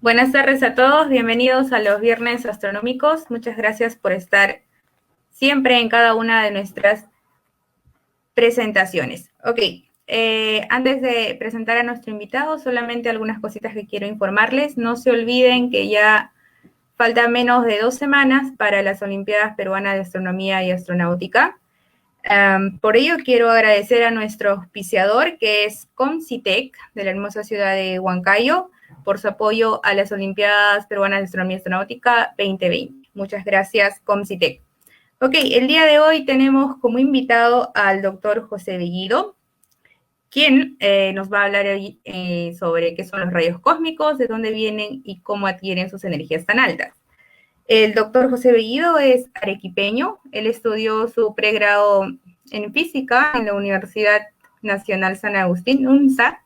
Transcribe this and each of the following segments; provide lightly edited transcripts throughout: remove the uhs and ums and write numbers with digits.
Buenas tardes a todos, bienvenidos a los Viernes Astronómicos. Muchas gracias por estar siempre en cada una de nuestras presentaciones. Ok, antes de presentar a nuestro invitado, solamente algunas cositas que quiero informarles. No se olviden que ya falta menos de 2 semanas para las Olimpiadas Peruanas de Astronomía y Astronáutica. Por ello quiero agradecer a nuestro auspiciador, que es Comcitec, de la hermosa ciudad de Huancayo, por su apoyo a las Olimpiadas Peruanas de Astronomía y Astronáutica 2020. Muchas gracias, Comcitec. Ok, el día de hoy tenemos como invitado al doctor José Bellido, quien nos va a hablar hoy sobre qué son los rayos cósmicos, de dónde vienen y cómo adquieren sus energías tan altas. El doctor José Bellido es arequipeño. Él estudió su pregrado en física en la Universidad Nacional San Agustín, UNSA.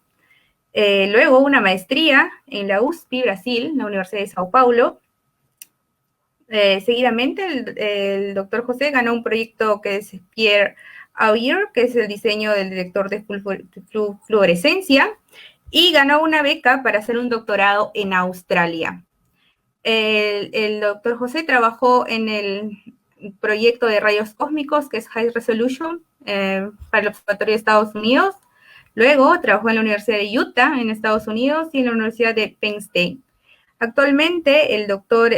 Luego una maestría en la USP, Brasil, la Universidad de Sao Paulo. Seguidamente, el doctor José ganó un proyecto que es Pierre Auger, que es el diseño del detector de fluorescencia, y ganó una beca para hacer un doctorado en Australia. El doctor José trabajó en el proyecto de rayos cósmicos, que es High Resolution, para el Observatorio de Estados Unidos. Luego trabajó en la Universidad de Utah, en Estados Unidos, y en la Universidad de Penn State. Actualmente, el doctor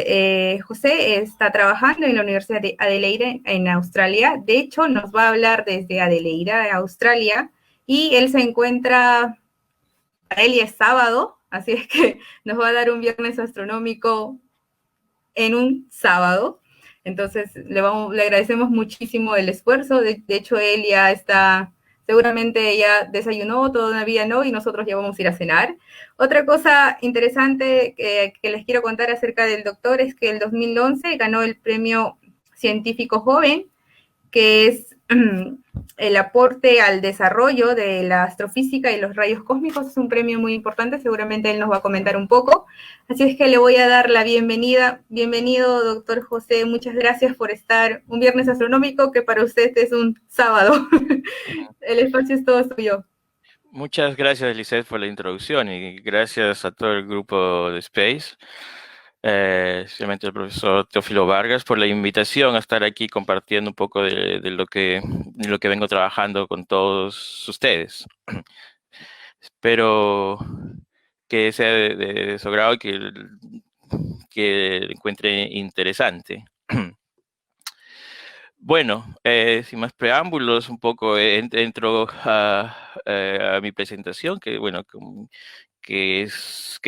José está trabajando en la Universidad de Adelaide, en Australia. De hecho, nos va a hablar desde Adelaide, Australia, y él se encuentra, para él ya es sábado, así es que nos va a dar un viernes astronómico en un sábado. Entonces, le agradecemos muchísimo el esfuerzo. De hecho, él ya está, seguramente ya desayunó, todavía no, y nosotros ya vamos a ir a cenar. Otra cosa interesante que les quiero contar acerca del doctor es que el 2011 ganó el premio científico joven, que es el aporte al desarrollo de la astrofísica y los rayos cósmicos. Es un premio muy importante, seguramente él nos va a comentar un poco. Así es que le voy a dar la bienvenida. Bienvenido, doctor José, muchas gracias por estar un viernes astronómico, que para usted es un sábado. El espacio es todo suyo. Muchas gracias, Lisette, por la introducción y gracias a todo el grupo de Space, especialmente al profesor Teófilo Vargas, por la invitación a estar aquí compartiendo un poco de lo que vengo trabajando con todos ustedes. Espero que sea de su agrado y que lo encuentre interesante. Bueno, sin más preámbulos, un poco entro a mi presentación, que bueno, qué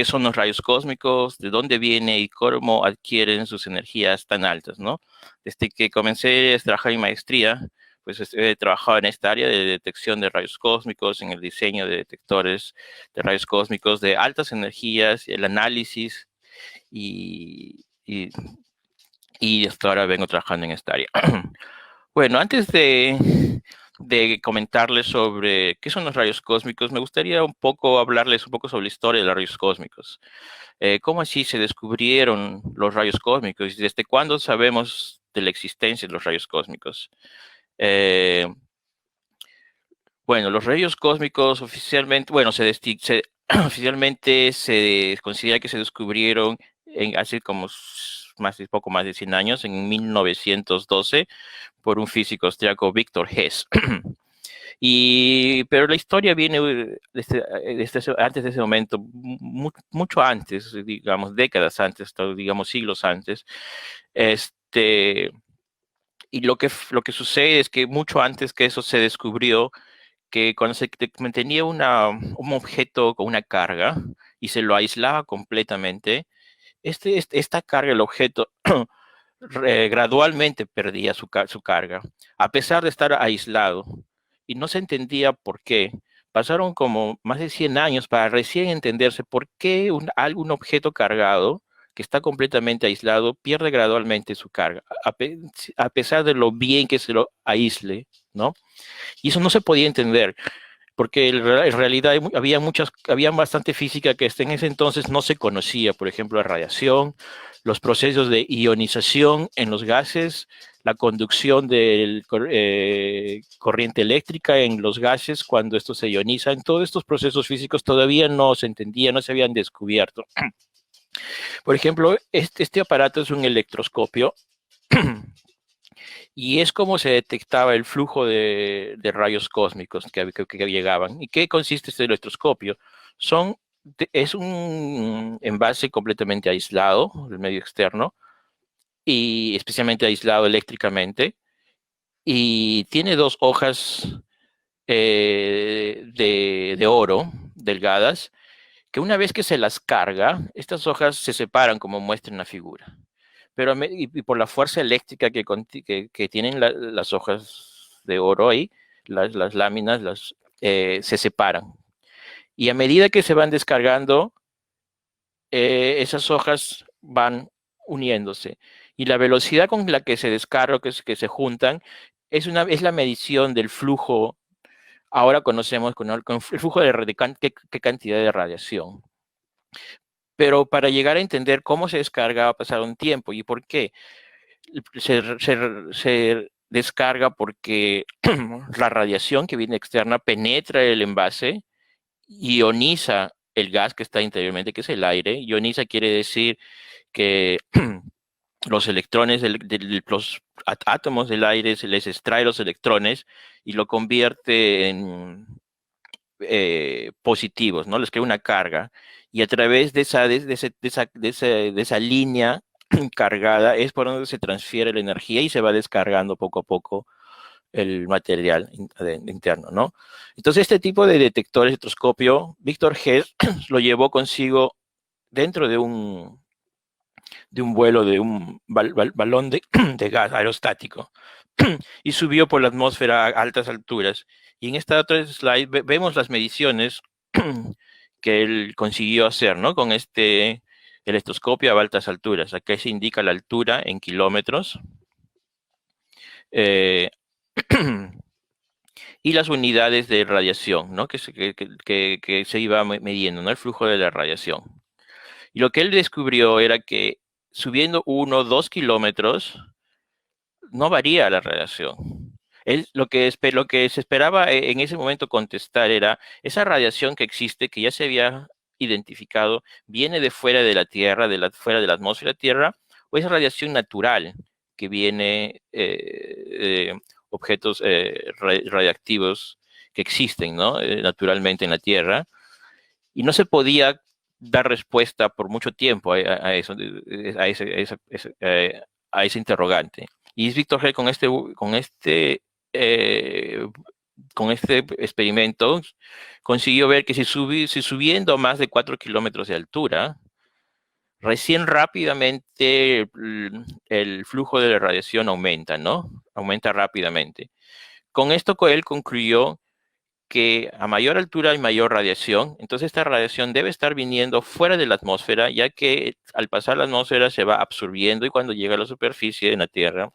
son los rayos cósmicos, de dónde viene y cómo adquieren sus energías tan altas, ¿no? Desde que comencé a trabajar en maestría, pues he trabajado en esta área de detección de rayos cósmicos, en el diseño de detectores de rayos cósmicos de altas energías, el análisis y hasta ahora vengo trabajando en esta área. Bueno, antes de comentarles sobre qué son los rayos cósmicos, me gustaría hablarles un poco sobre la historia de los rayos cósmicos. ¿Cómo así se descubrieron los rayos cósmicos? ¿Y desde cuándo sabemos de la existencia de los rayos cósmicos? Bueno, los rayos cósmicos oficialmente, oficialmente se considera que se descubrieron hace como poco más de 100 años, en 1912, por un físico austriaco, Victor Hess. Pero la historia viene antes de ese momento, mucho antes, digamos, décadas antes, digamos, siglos antes. Y lo que sucede es que mucho antes que eso se descubrió, que cuando se mantenía un objeto con una carga y se lo aislaba completamente, esta carga, el objeto, gradualmente perdía su carga, a pesar de estar aislado. Y no se entendía por qué. Pasaron como más de 100 años para recién entenderse por qué algún objeto cargado que está completamente aislado pierde gradualmente su carga, a pesar de lo bien que se lo aísle, ¿no? Y eso no se podía entender, porque en realidad había bastante física que en ese entonces no se conocía, por ejemplo, la radiación, los procesos de ionización en los gases, la conducción de corriente eléctrica en los gases cuando estos se ionizan. Todos estos procesos físicos todavía no se entendían, no se habían descubierto. Por ejemplo, este aparato es un electroscopio y es como se detectaba el flujo de rayos cósmicos que llegaban. ¿Y qué consiste este electroscopio? Es un envase completamente aislado del medio externo y especialmente aislado eléctricamente, y tiene dos hojas de oro delgadas, que una vez que se las carga, estas hojas se separan como muestra en la figura. Pero y por la fuerza eléctrica que tienen las hojas de oro ahí, las láminas se separan. Y a medida que se van descargando, esas hojas van uniéndose. Y la velocidad con la que se descargan, que se juntan, es la medición del flujo. Ahora conocemos con el flujo qué cantidad de radiación. Pero para llegar a entender cómo se descarga va a pasar un tiempo. ¿Y por qué? Se descarga porque la radiación que viene externa penetra el envase, ioniza el gas que está interiormente, que es el aire. Ioniza quiere decir que los electrones de los átomos del aire se les extrae los electrones y lo convierte en positivos, ¿no? Les crea una carga. Y a través de esa línea cargada es por donde se transfiere la energía y se va descargando poco a poco el material interno, ¿no? Entonces, este tipo de detector espectroscopio, Victor Hess lo llevó consigo dentro de un vuelo de un balón de gas aerostático y subió por la atmósfera a altas alturas. Y en esta otra slide vemos las mediciones que él consiguió hacer, ¿no? Con este electroscopio a altas alturas. Acá se indica la altura en kilómetros. Eh, y las unidades de radiación, ¿no? Que se iba midiendo, ¿no? El flujo de la radiación. Y lo que él descubrió era que subiendo 1 o 2 kilómetros no varía la radiación. Lo que se esperaba en ese momento contestar era, esa radiación que existe, que ya se había identificado, ¿viene de fuera de la Tierra, fuera de la atmósfera de la Tierra, o es radiación natural que viene de objetos radiactivos que existen, ¿no? Naturalmente en la Tierra? Y no se podía dar respuesta por mucho tiempo a eso, a ese interrogante. Y es Victor Hell eh, con este experimento consiguió ver que si subiendo más de 4 kilómetros de altura, recién rápidamente el flujo de la radiación aumenta, ¿no? Aumenta rápidamente. Con esto él concluyó que a mayor altura hay mayor radiación, entonces esta radiación debe estar viniendo fuera de la atmósfera, ya que al pasar la atmósfera se va absorbiendo y cuando llega a la superficie de la Tierra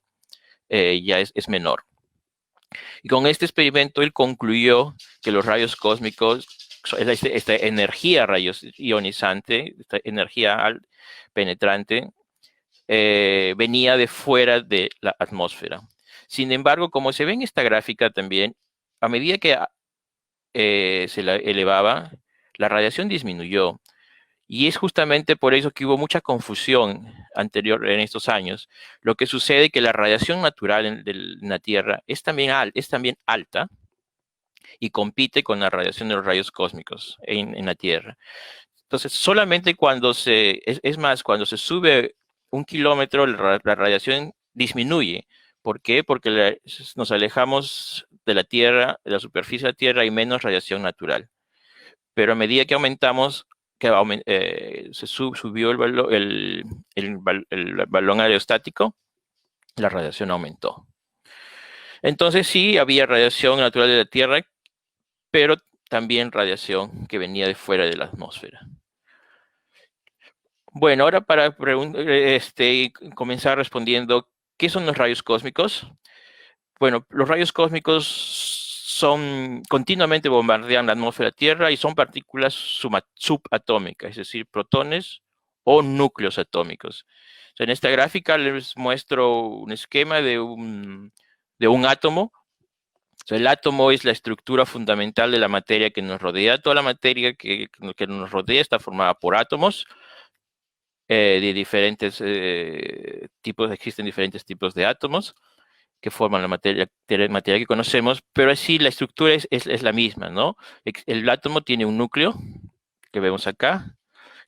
ya es menor. Y con este experimento él concluyó que los rayos cósmicos, esta energía rayos ionizante, esta energía penetrante, venía de fuera de la atmósfera. Sin embargo, como se ve en esta gráfica también, a medida que se la elevaba, la radiación disminuyó. Y es justamente por eso que hubo mucha confusión anterior en estos años. Lo que sucede es que la radiación natural en la Tierra es también alta y compite con la radiación de los rayos cósmicos en la Tierra. Entonces, solamente es más, cuando se sube 1 kilómetro, la radiación disminuye. ¿Por qué? Porque nos alejamos de la Tierra, de la superficie de la Tierra, hay menos radiación natural. Pero a medida que aumentamos, subió el balón aerostático, la radiación aumentó. Entonces sí, había radiación natural de la Tierra, pero también radiación que venía de fuera de la atmósfera. Bueno, ahora para comenzar respondiendo, ¿qué son los rayos cósmicos? Bueno, los rayos cósmicos continuamente bombardean la atmósfera de la Tierra y son partículas subatómicas, es decir, protones o núcleos atómicos. O sea, en esta gráfica les muestro un esquema de un átomo. O sea, el átomo es la estructura fundamental de la materia que nos rodea. Toda la materia que nos rodea está formada por átomos. de diferentes tipos, existen diferentes tipos de átomos que forman la materia que conocemos, pero así la estructura es la misma, ¿no? El átomo tiene un núcleo, que vemos acá,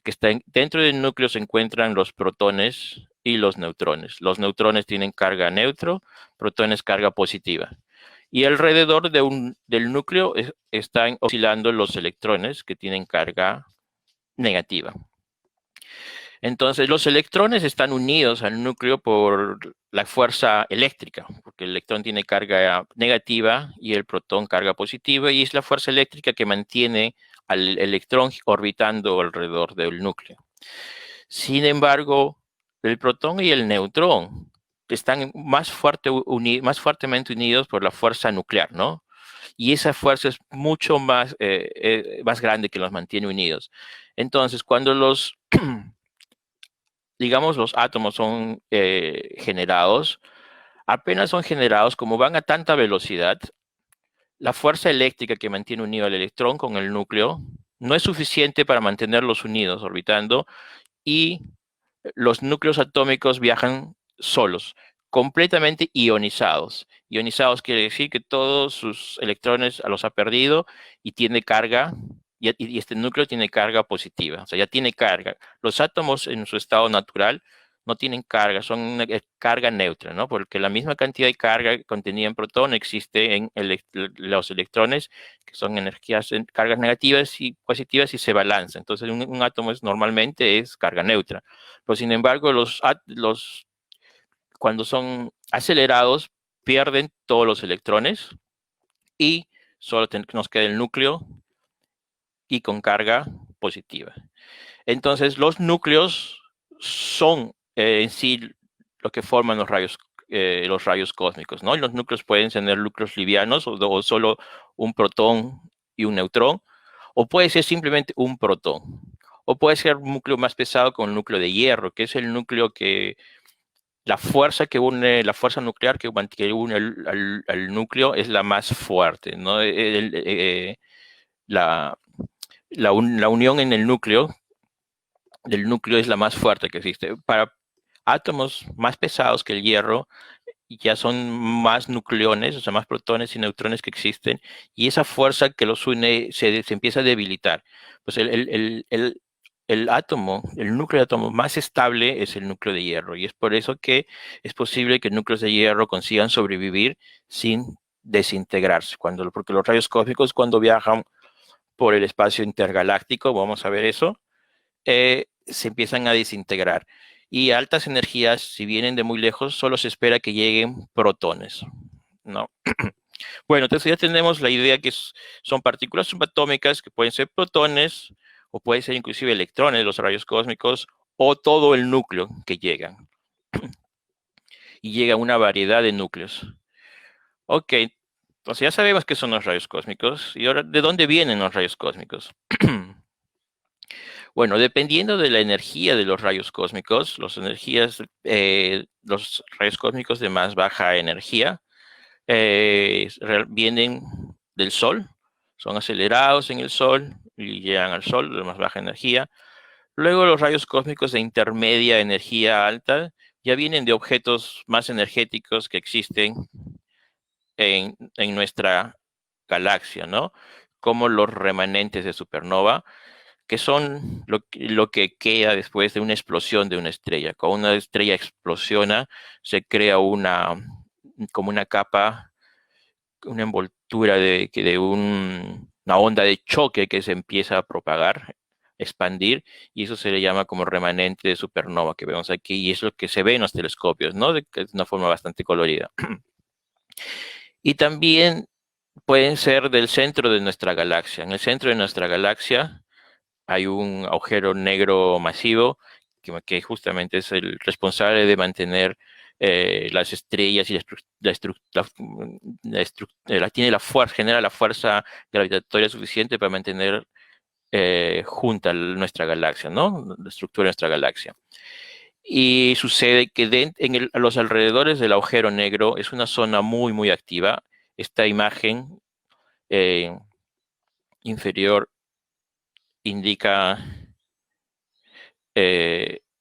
que dentro del núcleo se encuentran los protones y los neutrones. Los neutrones tienen carga neutro, protones carga positiva. Y alrededor del núcleo están oscilando los electrones que tienen carga negativa. Entonces, los electrones están unidos al núcleo por la fuerza eléctrica, porque el electrón tiene carga negativa y el protón carga positiva, y es la fuerza eléctrica que mantiene al electrón orbitando alrededor del núcleo. Sin embargo, el protón y el neutrón están más fuertemente unidos por la fuerza nuclear, ¿no? Y esa fuerza es mucho más grande que los mantiene unidos. Entonces, cuando digamos, los átomos son generados, apenas son generados, como van a tanta velocidad, la fuerza eléctrica que mantiene unido al electrón con el núcleo no es suficiente para mantenerlos unidos orbitando, y los núcleos atómicos viajan solos, completamente ionizados. Ionizados quiere decir que todos sus electrones los ha perdido y tiene carga, y este núcleo tiene carga positiva, o sea, ya tiene carga. Los átomos en su estado natural no tienen carga, son una carga neutra, ¿no? Porque la misma cantidad de carga contenida en protón existe en los electrones, que son energías, cargas negativas y positivas, y se balanza. Entonces, un átomo normalmente es carga neutra. Pero sin embargo, cuando son acelerados, pierden todos los electrones y solo nos queda el núcleo y con carga positiva. Entonces, los núcleos son en sí lo que forman los rayos cósmicos, ¿no? Y los núcleos pueden tener núcleos livianos o solo un protón y un neutrón, o puede ser simplemente un protón, o puede ser un núcleo más pesado con el núcleo de hierro, que es el núcleo que la fuerza la fuerza nuclear que une al núcleo es la más fuerte, ¿no? La, la unión en el núcleo del núcleo es la más fuerte que existe. Para átomos más pesados que el hierro, ya son más nucleones, o sea, más protones y neutrones que existen, y esa fuerza que los une se empieza a debilitar. Pues el átomo, el núcleo de átomo más estable es el núcleo de hierro, y es por eso que es posible que núcleos de hierro consigan sobrevivir sin desintegrarse, porque los rayos cósmicos, cuando viajan por el espacio intergaláctico, vamos a ver eso, se empiezan a desintegrar. Y altas energías, si vienen de muy lejos, solo se espera que lleguen protones, ¿no? Bueno, entonces ya tenemos la idea que son partículas subatómicas que pueden ser protones, o pueden ser inclusive electrones, los rayos cósmicos, o todo el núcleo que llega. Y llega una variedad de núcleos. Ok, entonces ya sabemos qué son los rayos cósmicos. Y ahora, ¿de dónde vienen los rayos cósmicos? Bueno, dependiendo de la energía de los rayos cósmicos, los rayos cósmicos de más baja energía vienen del Sol, son acelerados en el Sol y llegan al Sol de más baja energía. Luego, los rayos cósmicos de intermedia energía alta ya vienen de objetos más energéticos que existen en nuestra galaxia, ¿no? Como los remanentes de supernova, que son lo que queda después de una explosión de una estrella. Cuando una estrella explosiona, se crea como una capa, una envoltura una onda de choque que se empieza a propagar, expandir, y eso se le llama como remanente de supernova que vemos aquí, y es lo que se ve en los telescopios, ¿no? De una forma bastante colorida. Y también pueden ser del centro de nuestra galaxia. En el centro de nuestra galaxia hay un agujero negro masivo que justamente es el responsable de mantener las estrellas, y tiene la fuerza, genera la fuerza gravitatoria suficiente para mantener junta nuestra galaxia, ¿no? La estructura de nuestra galaxia. Y sucede que a los alrededores del agujero negro es una zona muy, muy activa. Esta imagen inferior indica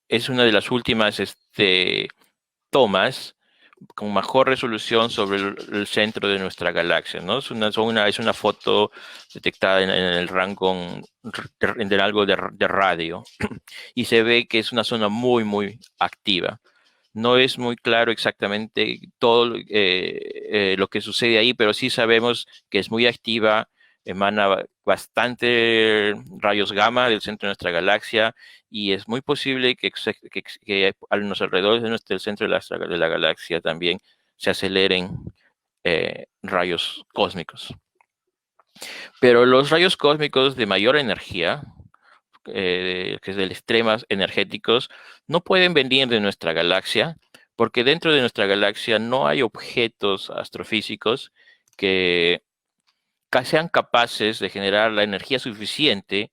es una de las últimas tomas con mejor resolución sobre el centro de nuestra galaxia, ¿no? Es una foto detectada en el rango de algo de radio y se ve que es una zona muy, muy activa. No es muy claro exactamente todo lo que sucede ahí, pero sí sabemos que es muy activa, emana bastante rayos gamma del centro de nuestra galaxia y es muy posible que a los alrededores del centro de la galaxia también se aceleren rayos cósmicos. Pero los rayos cósmicos de mayor energía, que es de extremos energéticos, no pueden venir de nuestra galaxia, porque dentro de nuestra galaxia no hay objetos astrofísicos que sean capaces de generar la energía suficiente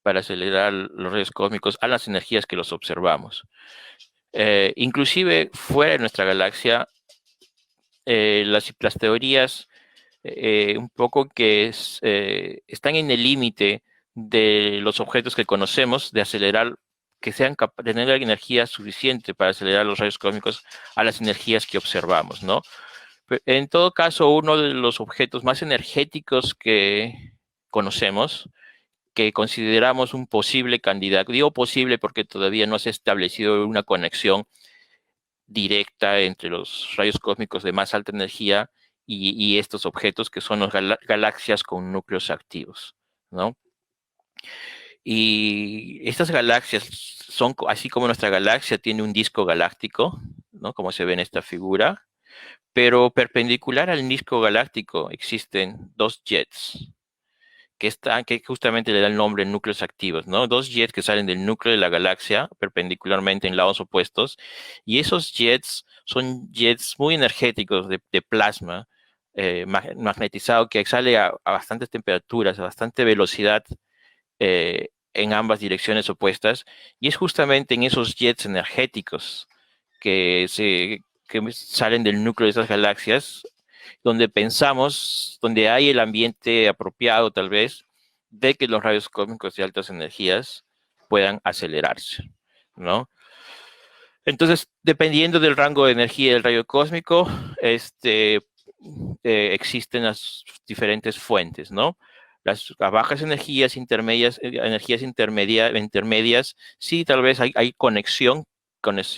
para acelerar los rayos cósmicos a las energías que los observamos. Inclusive fuera de nuestra galaxia, las teorías un poco están en el límite de los objetos que conocemos, de acelerar, que sean capaces de tener energía suficiente para acelerar los rayos cósmicos a las energías que observamos, ¿no? En todo caso, uno de los objetos más energéticos que conocemos, que consideramos un posible candidato, digo posible porque todavía no se ha establecido una conexión directa entre los rayos cósmicos de más alta energía y estos objetos que son las galaxias con núcleos activos, ¿no? Y estas galaxias son, así como nuestra galaxia tiene un disco galáctico, ¿no? Como se ve en esta figura, pero perpendicular al disco galáctico existen dos jets, que justamente le da el nombre núcleos activos, ¿no? Dos jets que salen del núcleo de la galaxia perpendicularmente en lados opuestos, y esos jets son jets muy energéticos de plasma magnetizado que sale a bastantes temperaturas, a bastante velocidad en ambas direcciones opuestas, y es justamente en esos jets energéticos que salen del núcleo de esas galaxias donde hay el ambiente apropiado tal vez de que los rayos cósmicos de altas energías puedan acelerarse, ¿no? Entonces, dependiendo del rango de energía del rayo cósmico, existen las diferentes fuentes, ¿no? Las a bajas energías intermedias, sí, tal vez hay conexión con las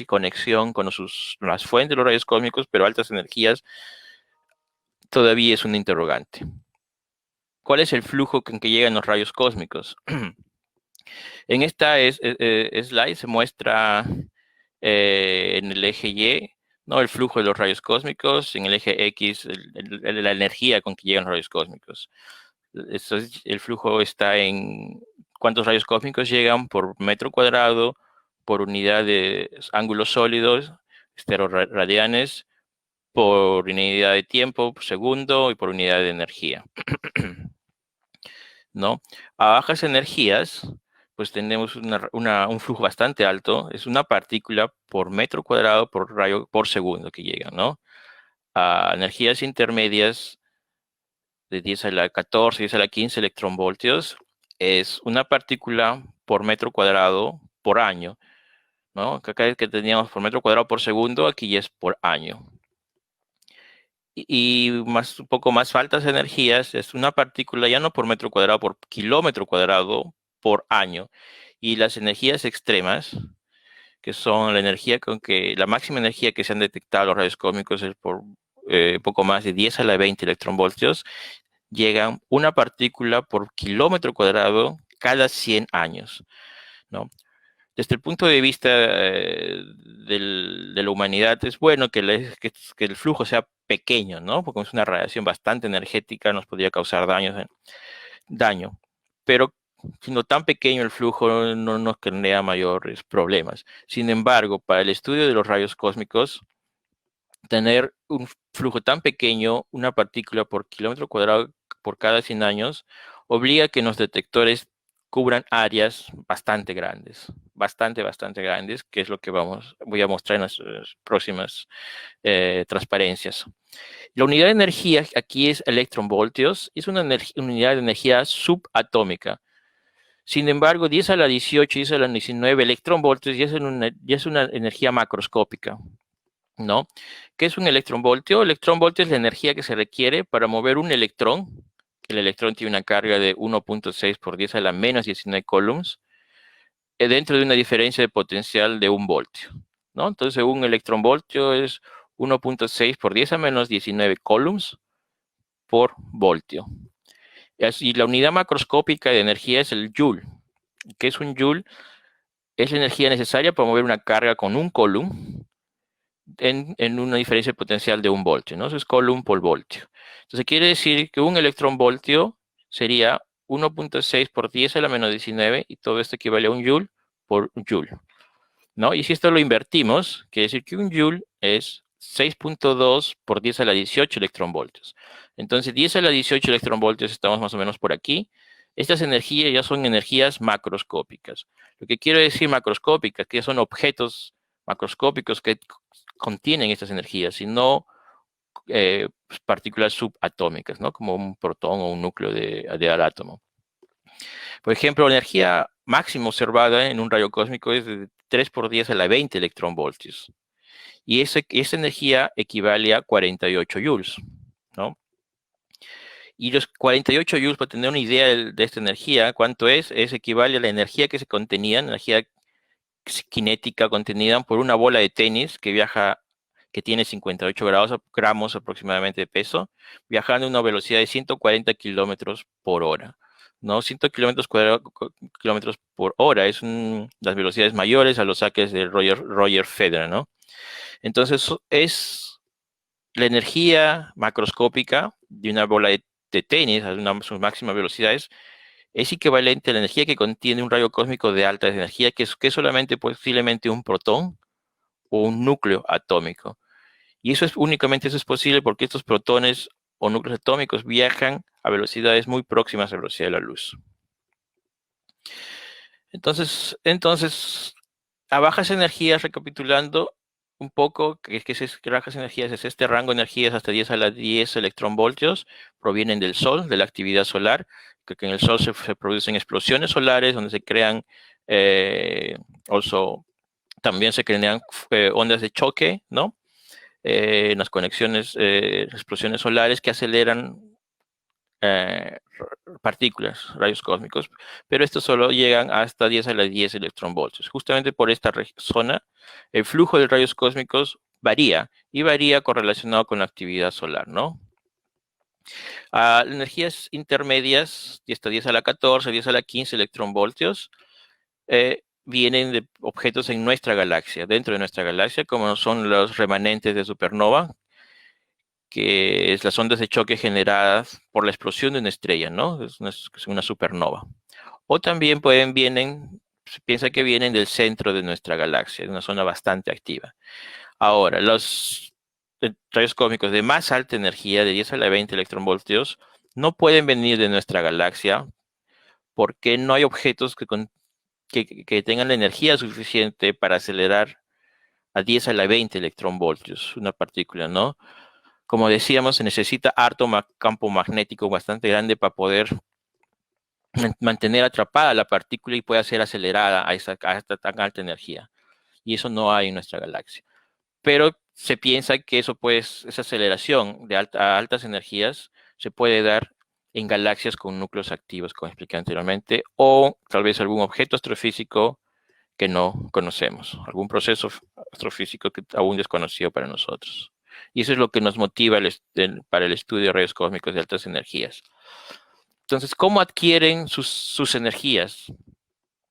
fuentes de los rayos cósmicos, pero altas energías todavía es un interrogante. ¿Cuál es el flujo con que llegan los rayos cósmicos? En esta slide se muestra en el eje Y, ¿no? El flujo de los rayos cósmicos, en el eje X, la energía con que llegan los rayos cósmicos. El flujo está en cuántos rayos cósmicos llegan por metro cuadrado, por unidad de ángulos sólidos, esteroradianes, por unidad de tiempo, por segundo y por unidad de energía. ¿No? A bajas energías, pues tenemos un flujo bastante alto, es una partícula por metro cuadrado por rayo por segundo que llega, ¿no? A energías intermedias de 10 a la 14, 10 a la 15 electronvoltios, es una partícula por metro cuadrado por año, ¿no? Acá que teníamos por metro cuadrado por segundo, aquí ya es por año. Y un poco más altas energías, es una partícula ya no por metro cuadrado, por kilómetro cuadrado por año. Y las energías extremas, que son la máxima energía que se han detectado los rayos cósmicos es por poco más de 10 a la 20 electronvoltios, llegan una partícula por kilómetro cuadrado cada 100 años, ¿no? Desde el punto de vista de la humanidad, es bueno que el flujo sea pequeño, ¿no? Porque es una radiación bastante energética, nos podría causar daño. Pero siendo tan pequeño el flujo, no nos crea mayores problemas. Sin embargo, para el estudio de los rayos cósmicos, tener un flujo tan pequeño, una partícula por kilómetro cuadrado por cada 100 años, obliga a que los detectores cubran áreas bastante grandes, bastante grandes, que es lo que voy a mostrar en las próximas transparencias. La unidad de energía aquí es electronvoltios, es una unidad de energía subatómica. Sin embargo, 10 a la 18, 10 a la 19 electronvoltios ya es una energía macroscópica, ¿no? ¿Qué es un electronvoltio? Electronvoltio es la energía que se requiere para mover un electrón. El electrón tiene una carga de 1.6 por 10 a la menos 19 coulombs, dentro de una diferencia de potencial de 1 voltio, ¿no? Entonces, un electronvoltio es 1.6 por 10 a menos 19 coulombs por voltio. Y la unidad macroscópica de energía es el joule. ¿Qué es un joule? Es la energía necesaria para mover una carga con un coulomb en una diferencia potencial de 1 voltio, ¿no? Eso es coulomb por voltio. Entonces quiere decir que un electronvoltio sería 1.6 por 10 a la menos 19 y todo esto equivale a un joule por joule, ¿no? Y si esto lo invertimos, quiere decir que un joule es 6.2 por 10 a la 18 electronvoltios. Entonces 10 a la 18 electronvoltios estamos más o menos por aquí. Estas energías ya son energías macroscópicas. Lo que quiero decir macroscópicas, que son objetos macroscópicos que contienen estas energías, y no partículas subatómicas, ¿no? Como un protón o un núcleo del átomo. Por ejemplo, la energía máxima observada en un rayo cósmico es de 3 por 10 a la 20 electronvoltios. Y esa energía equivale a 48 joules, ¿no? Y los 48 joules, para tener una idea de esta energía, ¿cuánto es? Es equivale a la energía que se contenía, energía cinética contenida por una bola de tenis que tiene 58 gramos aproximadamente de peso, viajando a una velocidad de 140 kilómetros por hora, ¿no? 100 kilómetros por hora es las velocidades mayores a los saques de Roger Federer, ¿no? Entonces, es la energía macroscópica de una bola de tenis a sus máximas velocidades es equivalente a la energía que contiene un rayo cósmico de alta energía, que es solamente posiblemente un protón o un núcleo atómico. Y únicamente eso es posible porque estos protones o núcleos atómicos viajan a velocidades muy próximas a la velocidad de la luz. Entonces, a bajas energías, recapitulando un poco, que bajas energías es este rango de energías hasta 10 a la 10 electronvoltios, provienen del Sol, de la actividad solar, que en el Sol se producen explosiones solares donde se crean, eh, también se crean ondas de choque, ¿no? En las conexiones, explosiones solares que aceleran eh, partículas, rayos cósmicos, pero estos solo llegan hasta 10 a la 10 electronvoltios. Justamente por esta zona, el flujo de rayos cósmicos varía, y varía correlacionado con la actividad solar, ¿no? Energías intermedias, hasta 10 a la 14, 10 a la 15 electronvoltios, vienen de objetos en nuestra galaxia, dentro de nuestra galaxia, como son los remanentes de supernova, que es las ondas de choque generadas por la explosión de una estrella, ¿no? Es una supernova. O también se piensa que vienen del centro de nuestra galaxia, de una zona bastante activa. Ahora, los rayos cósmicos de más alta energía, de 10 a la 20 electronvoltios, no pueden venir de nuestra galaxia porque no hay objetos que tengan la energía suficiente para acelerar a 10 a la 20 electronvoltios una partícula, ¿no? Como decíamos, se necesita harto campo magnético bastante grande para poder mantener atrapada la partícula y pueda ser acelerada a esta tan alta energía. Y eso no hay en nuestra galaxia. Pero se piensa que esa aceleración a altas energías se puede dar en galaxias con núcleos activos, como expliqué anteriormente, o tal vez algún objeto astrofísico que no conocemos, algún proceso astrofísico que aún desconocido para nosotros. Y eso es lo que nos motiva para el estudio de rayos cósmicos de altas energías. Entonces, ¿cómo adquieren sus energías?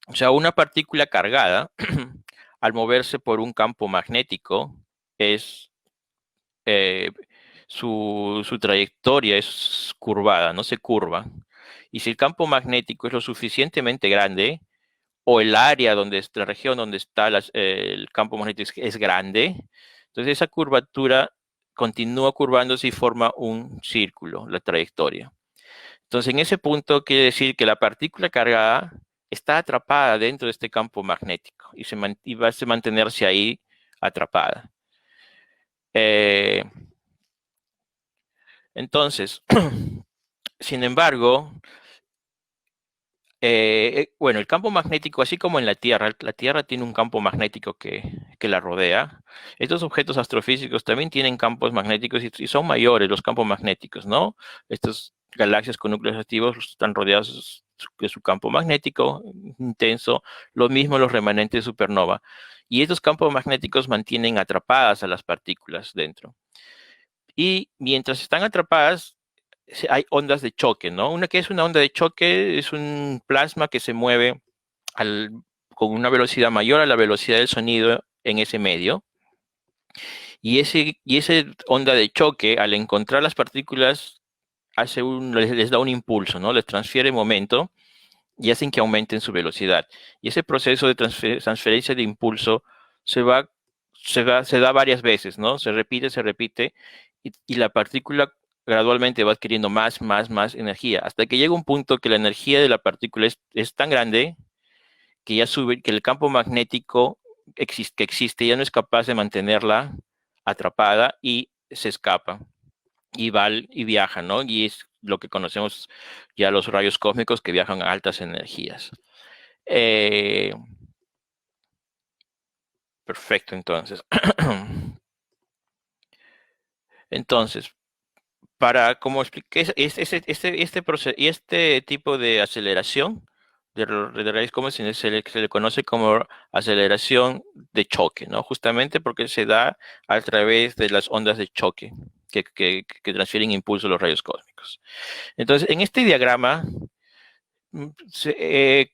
O sea, una partícula cargada, al moverse por un campo magnético, eh, su trayectoria es curvada, no se curva. Y si el campo magnético es lo suficientemente grande, o el área la región donde está el campo magnético es grande, entonces esa curvatura continúa curvándose y forma un círculo, la trayectoria. Entonces, en ese punto quiere decir que la partícula cargada está atrapada dentro de este campo magnético y va a mantenerse ahí atrapada. Entonces, sin embargo, Bueno, el campo magnético, así como en la Tierra tiene un campo magnético que la rodea. Estos objetos astrofísicos también tienen campos magnéticos y son mayores los campos magnéticos, ¿no? Estas galaxias con núcleos activos están rodeados de su campo magnético intenso, lo mismo los remanentes de supernova. Y estos campos magnéticos mantienen atrapadas a las partículas dentro. Y mientras están atrapadas, hay ondas de choque, ¿no? Una que es una onda de choque es un plasma que se mueve con una velocidad mayor a la velocidad del sonido en ese medio. Y ese onda de choque, al encontrar las partículas, les da un impulso, ¿no? Les transfiere momento y hacen que aumenten su velocidad. Y ese proceso de transferencia de impulso se da varias veces, ¿no? Se repite, y la partícula gradualmente va adquiriendo más energía, hasta que llega un punto que la energía de la partícula es tan grande que ya sube, que el campo magnético que existe ya no es capaz de mantenerla atrapada y se escapa y viaja, ¿no? Y es lo que conocemos ya los rayos cósmicos que viajan a altas energías. Perfecto, entonces. Entonces, como expliqué, este tipo de aceleración de rayos cósmicos se le conoce como aceleración de choque, ¿no? Justamente porque se da a través de las ondas de choque que transfieren impulso a los rayos cósmicos. Entonces, en este diagrama se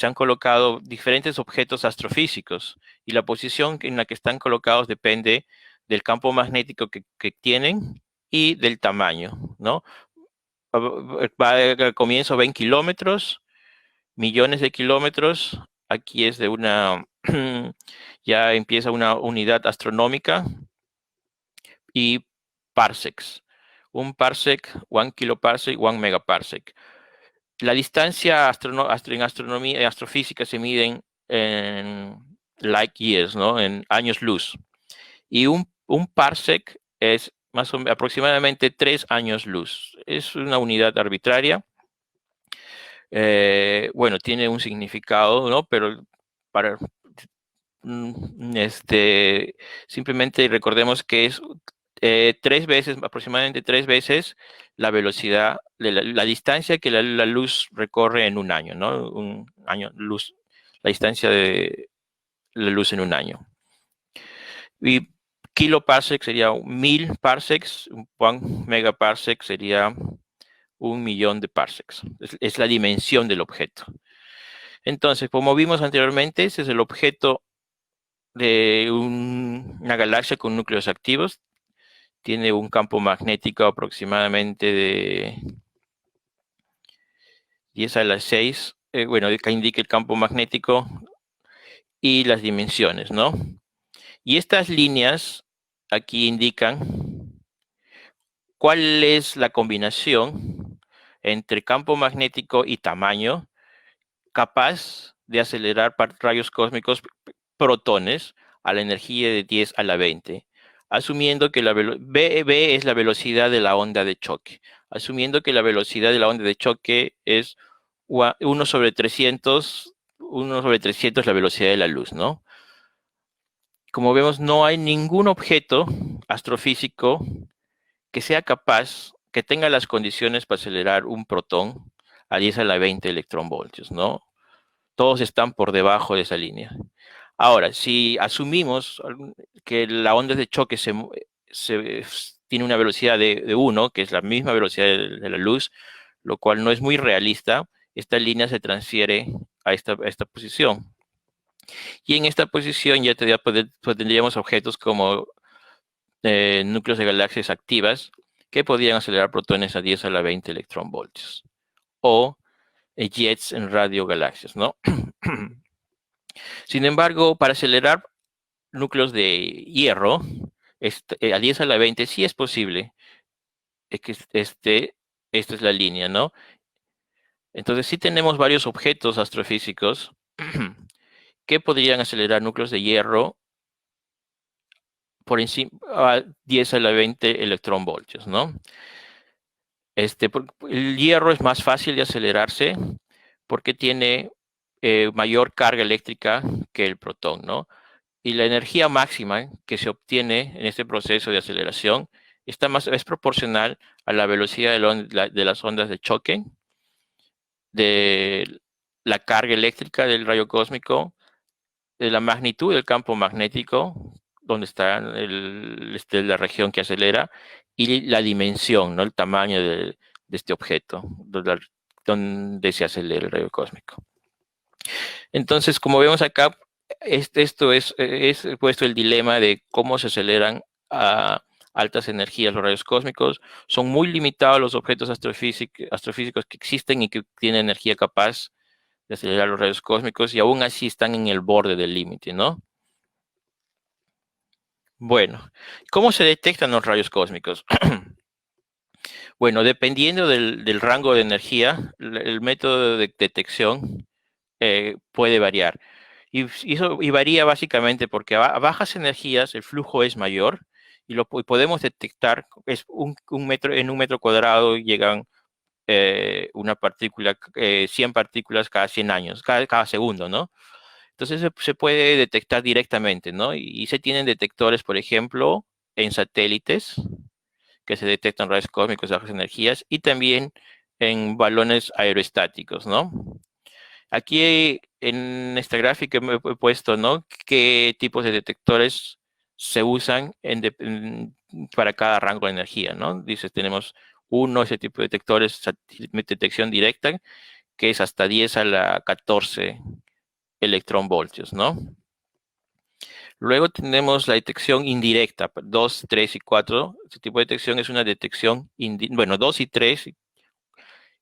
han colocado diferentes objetos astrofísicos y la posición en la que están colocados depende del campo magnético que tienen y del tamaño, ¿no? Al comienzo 20 kilómetros, millones de kilómetros. Aquí es de ya empieza una unidad astronómica y parsecs. Un parsec, 1 kiloparsec, 1 megaparsec. La distancia en astronomía, en astrofísica se mide en light years, ¿no? En años luz. Y un parsec es aproximadamente 3 años luz. Es una unidad arbitraria. Bueno, tiene un significado, ¿no? Pero para simplemente recordemos que es aproximadamente 3 veces la velocidad, la distancia que la luz recorre en un año, ¿no? Un año luz, la distancia de la luz en un año. Y kiloparsec sería 1000 parsecs, 1 megaparsec sería 1 millón de parsecs. Es la dimensión del objeto. Entonces, como vimos anteriormente, ese es el objeto de una galaxia con núcleos activos. Tiene un campo magnético aproximadamente de 10 a la 6. Bueno, acá indica el campo magnético y las dimensiones, ¿no? Y estas líneas aquí indican cuál es la combinación entre campo magnético y tamaño capaz de acelerar rayos cósmicos, protones, a la energía de 10 a la 20, asumiendo que B es la velocidad de la onda de choque, asumiendo que la velocidad de la onda de choque es 1 sobre 300, 1 sobre 300 la velocidad de la luz, ¿no? Como vemos, no hay ningún objeto astrofísico que sea capaz, que tenga las condiciones para acelerar un protón a 10 a la 20 electronvoltios, ¿no? Todos están por debajo de esa línea. Ahora, si asumimos que la onda de choque tiene una velocidad de 1, que es la misma velocidad de la luz, lo cual no es muy realista, esta línea se transfiere a esta posición. Y en esta posición ya tendríamos objetos como núcleos de galaxias activas que podrían acelerar protones a 10 a la 20 electronvoltios. O jets en radiogalaxias, ¿no? Sin embargo, para acelerar núcleos de hierro a 10 a la 20 sí es posible. Es que esta es la línea, ¿no? Entonces sí tenemos varios objetos astrofísicos que podrían acelerar núcleos de hierro por encima a 10 a la 20 electronvoltios, ¿no? El hierro es más fácil de acelerarse porque tiene mayor carga eléctrica que el protón, ¿no? Y la energía máxima que se obtiene en este proceso de aceleración es proporcional a la velocidad de las ondas de choque, de la carga eléctrica del rayo cósmico, de la magnitud del campo magnético, donde está la región que acelera, y la dimensión, ¿no? El tamaño de este objeto, donde se acelera el rayo cósmico. Entonces, como vemos acá, esto es puesto el dilema de cómo se aceleran a altas energías los rayos cósmicos. Son muy limitados los objetos astrofísicos que existen y que tienen energía capaz de acelerar los rayos cósmicos, y aún así están en el borde del límite, ¿no? Bueno, ¿cómo se detectan los rayos cósmicos? Bueno, dependiendo del rango de energía, el método de detección puede variar. Y varía básicamente porque a bajas energías el flujo es mayor y podemos detectar, en un metro cuadrado llegan una partícula, 100 partículas cada 100 años, cada segundo, ¿no? Entonces se puede detectar directamente, ¿no? Y se tienen detectores, por ejemplo, en satélites que se detectan rayos cósmicos de bajas energías y también en balones aerostáticos, ¿no? Aquí en esta gráfica me he puesto, ¿no? ¿Qué tipos de detectores se usan para cada rango de energía, ¿no? Dice, tenemos ese tipo de detectores, detección directa, que es hasta 10 a la 14 electronvoltios, ¿no? Luego tenemos la detección indirecta, 2, 3 y 4. Este tipo de detección es una detección, bueno, 2 y 3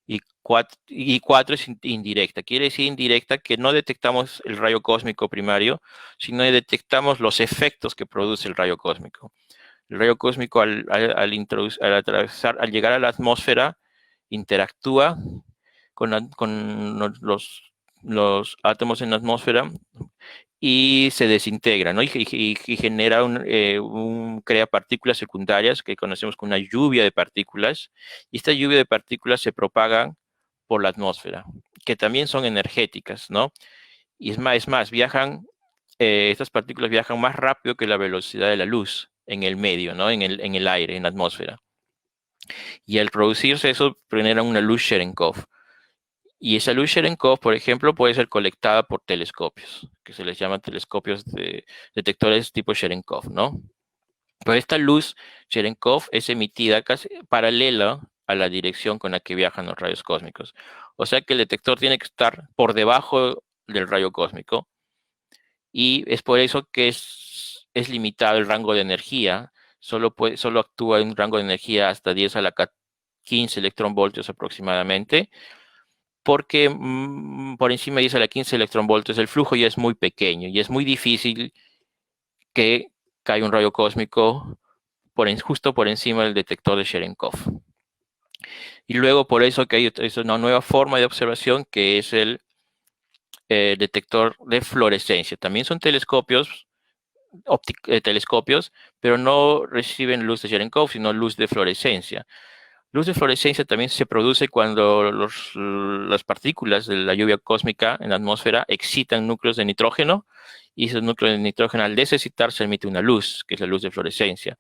y 4 es indirecta. Quiere decir indirecta que no detectamos el rayo cósmico primario, sino detectamos los efectos que produce el rayo cósmico. El rayo cósmico al llegar a la atmósfera interactúa con los átomos en la atmósfera y se desintegra, ¿no? Y genera crea partículas secundarias que conocemos como una lluvia de partículas, y esta lluvia de partículas se propaga por la atmósfera, que también son energéticas, ¿no? Y estas partículas viajan más rápido que la velocidad de la luz en el medio, ¿no? En el aire, en la atmósfera. Y al producirse eso, genera una luz Cherenkov. Y esa luz Cherenkov, por ejemplo, puede ser colectada por telescopios, que se les llaman telescopios de detectores tipo Cherenkov, ¿no? Pero esta luz Cherenkov es emitida casi paralela a la dirección con la que viajan los rayos cósmicos. O sea que el detector tiene que estar por debajo del rayo cósmico, y es por eso que es limitado el rango de energía. Solo actúa en un rango de energía hasta 10 a la 15 electronvoltios aproximadamente, porque por encima de 10 a la 15 electronvoltios el flujo ya es muy pequeño y es muy difícil que caiga un rayo cósmico justo por encima del detector de Cherenkov. Y luego por eso que hay una nueva forma de observación, que es el detector de fluorescencia. También son telescopios, pero no reciben luz de Cherenkov, sino luz de fluorescencia. Luz de fluorescencia también se produce cuando las partículas de la lluvia cósmica en la atmósfera excitan núcleos de nitrógeno, y esos núcleos de nitrógeno, al necesitarse, emite una luz, que es la luz de fluorescencia.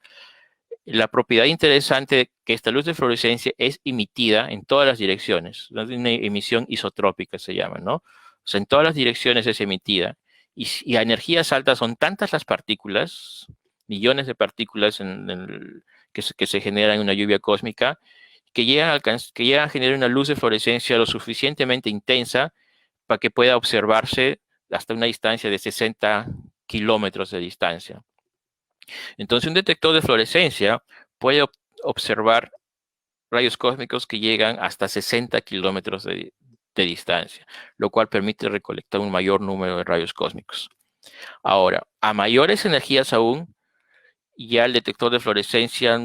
La propiedad interesante de que esta luz de fluorescencia es emitida en todas las direcciones, una emisión isotrópica se llama, ¿no? O sea, en todas las direcciones es emitida. Y a energías altas son tantas las partículas, millones de partículas que se generan en una lluvia cósmica, que llegan a generar una luz de fluorescencia lo suficientemente intensa para que pueda observarse hasta una distancia de 60 kilómetros de distancia. Entonces, un detector de fluorescencia puede observar rayos cósmicos que llegan hasta 60 kilómetros de distancia, lo cual permite recolectar un mayor número de rayos cósmicos. Ahora, a mayores energías aún, ya el detector de fluorescencia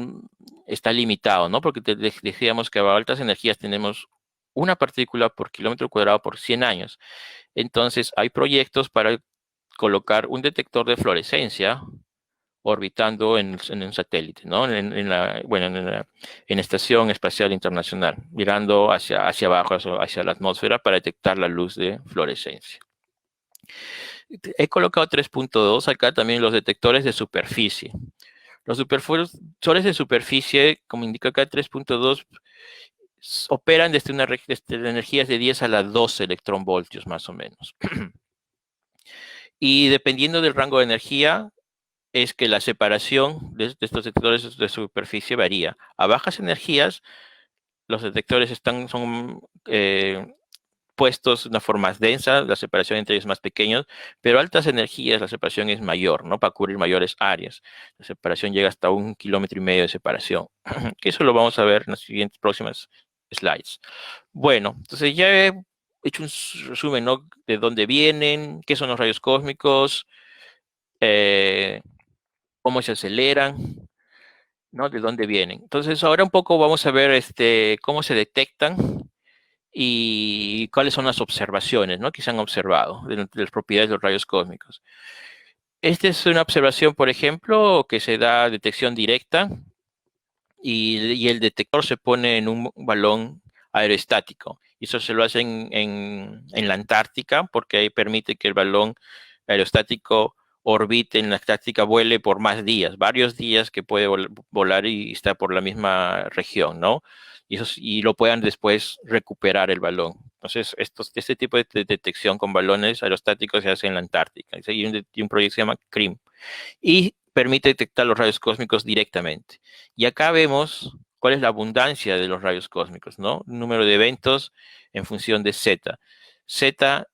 está limitado, ¿no? Porque decíamos que a altas energías tenemos una partícula por kilómetro cuadrado por 100 años. Entonces, hay proyectos para colocar un detector de fluorescencia orbitando en un satélite, ¿no? En la Estación Espacial Internacional, mirando hacia abajo, hacia la atmósfera para detectar la luz de fluorescencia. He colocado 3.2 acá también los detectores de superficie. Los supervisores de superficie, como indica acá 3.2, operan desde energías de 10 a la 12 electronvoltios más o menos. Y dependiendo del rango de energía, es que la separación de estos detectores de superficie varía. A bajas energías, los detectores son puestos de una forma más densa, la separación entre ellos es más pequeña, pero a altas energías la separación es mayor, ¿no? Para cubrir mayores áreas. La separación llega hasta 1,5 kilómetros de separación. Que eso lo vamos a ver en las siguientes próximas slides. Bueno, entonces ya he hecho un resumen, ¿no? De dónde vienen, qué son los rayos cósmicos, cómo se aceleran, ¿no? De dónde vienen. Entonces ahora un poco vamos a ver cómo se detectan y cuáles son las observaciones, ¿no? Que se han observado de las propiedades de los rayos cósmicos. Esta es una observación, por ejemplo, que se da detección directa y el detector se pone en un balón aerostático. Y eso se lo hacen en la Antártica porque ahí permite que el balón aerostático orbite en la Antártica, vuele por más días, varios días que puede volar y está por la misma región, ¿no? Y lo puedan después recuperar el balón. Entonces, este tipo de detección con balones aerostáticos se hace en la Antártica. Y un proyecto se llama CRIM. Y permite detectar los rayos cósmicos directamente. Y acá vemos cuál es la abundancia de los rayos cósmicos, ¿no? Número de eventos en función de Z. Z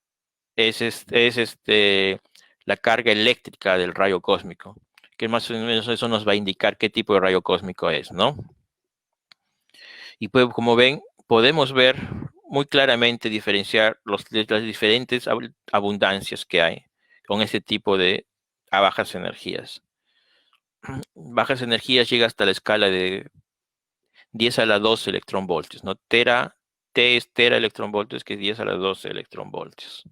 es la carga eléctrica del rayo cósmico, que más o menos eso nos va a indicar qué tipo de rayo cósmico es, ¿no? Y pues, como ven, podemos ver muy claramente diferenciar las diferentes abundancias que hay con este tipo de a bajas energías. Bajas energías llega hasta la escala de 10 a la 12 electronvoltios, ¿no? T es tera electronvoltios, que es 10 a la 12 electronvoltios.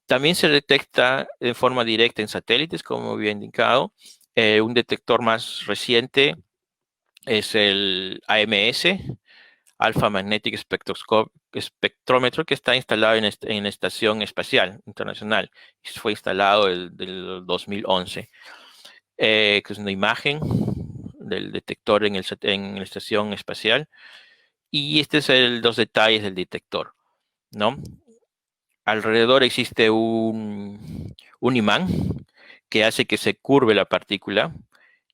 También se detecta de forma directa en satélites, como había indicado. Un detector más reciente es el AMS, Alpha Magnetic Spectrometer, que está instalado en la Estación Espacial Internacional. Fue instalado del 2011, que es una imagen del detector en la Estación Espacial. Y este es los detalles del detector, ¿no? Alrededor existe un imán que hace que se curve la partícula.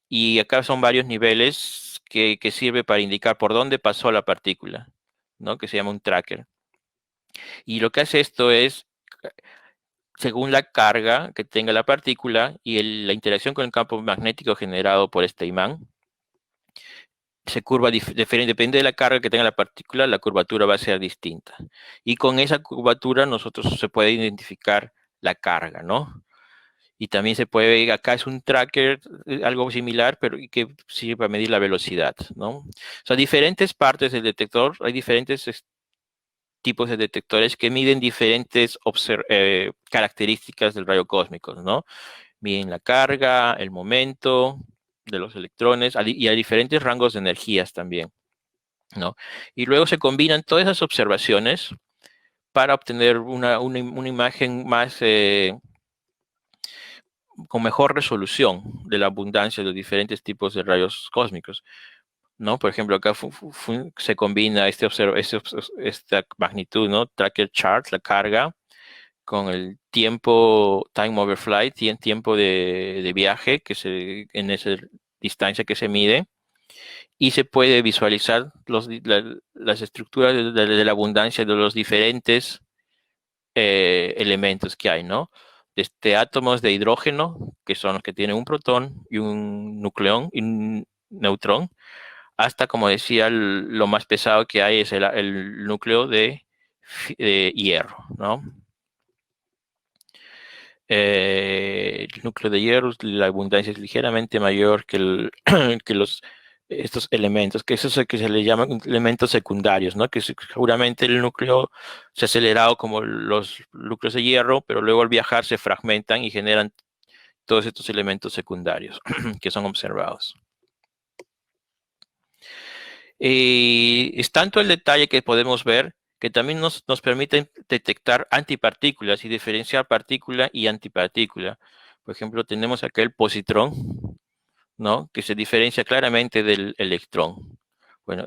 Y acá son varios niveles que sirve para indicar por dónde pasó la partícula, ¿no? Que se llama un tracker. Y lo que hace esto es, según la carga que tenga la partícula y la interacción con el campo magnético generado por este imán, se curva diferente, depende de la carga que tenga la partícula, la curvatura va a ser distinta. Y con esa curvatura nosotros se puede identificar la carga, ¿no? Y también se puede ver, acá es un tracker, algo similar, pero que sirve para medir la velocidad, ¿no? O sea, diferentes partes del detector, hay diferentes tipos de detectores que miden diferentes características del rayo cósmico, ¿no? Miden la carga, el momento de los electrones y a diferentes rangos de energías también, ¿no? Y luego se combinan todas esas observaciones para obtener una imagen más con mejor resolución de la abundancia de los diferentes tipos de rayos cósmicos, ¿no? Por ejemplo, acá se combina esta magnitud, ¿no? Tracker chart, la carga, con el tiempo, time over flight, tiempo de viaje en esa distancia que se mide, y se puede visualizar las estructuras de la abundancia de los diferentes elementos que hay, ¿no? Desde átomos de hidrógeno, que son los que tienen un protón y un nucleón y un neutrón, hasta, como decía, lo más pesado que hay es el núcleo de hierro, ¿no? El núcleo de hierro, la abundancia es ligeramente mayor que, estos elementos, que eso es lo que se le llaman elementos secundarios, ¿no? Que seguramente el núcleo se ha acelerado como los núcleos de hierro, pero luego al viajar se fragmentan y generan todos estos elementos secundarios que son observados. Es tanto el detalle que podemos ver que también nos permite detectar antipartículas y diferenciar partícula y antipartícula. Por ejemplo, tenemos acá el positrón, ¿no? Que se diferencia claramente del electrón. Bueno,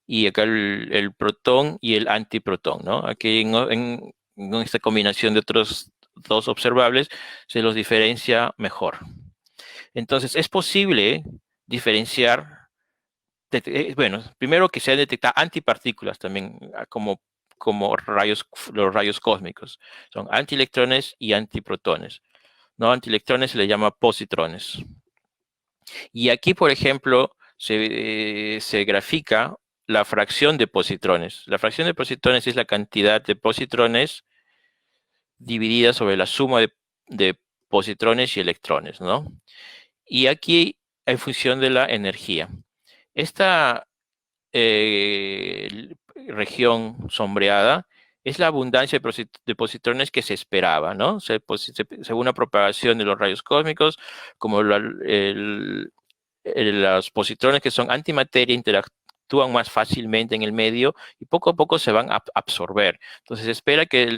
y acá el protón y el antiprotón, ¿no? Aquí en esta combinación de otros dos observables se los diferencia mejor. Entonces, es posible diferenciar, bueno, primero que se han detectado antipartículas también, como los rayos cósmicos. Son antielectrones y antiprotones. ¿No? Antielectrones se les llama positrones. Y aquí, por ejemplo, se grafica la fracción de positrones. La fracción de positrones es la cantidad de positrones dividida sobre la suma de positrones y electrones, ¿no? Y aquí, en función de la energía. Esta región sombreada es la abundancia de positrones que se esperaba, ¿no? Según la propagación de los rayos cósmicos, como los positrones que son antimateria interactúan más fácilmente en el medio y poco a poco se van a absorber. Entonces se espera que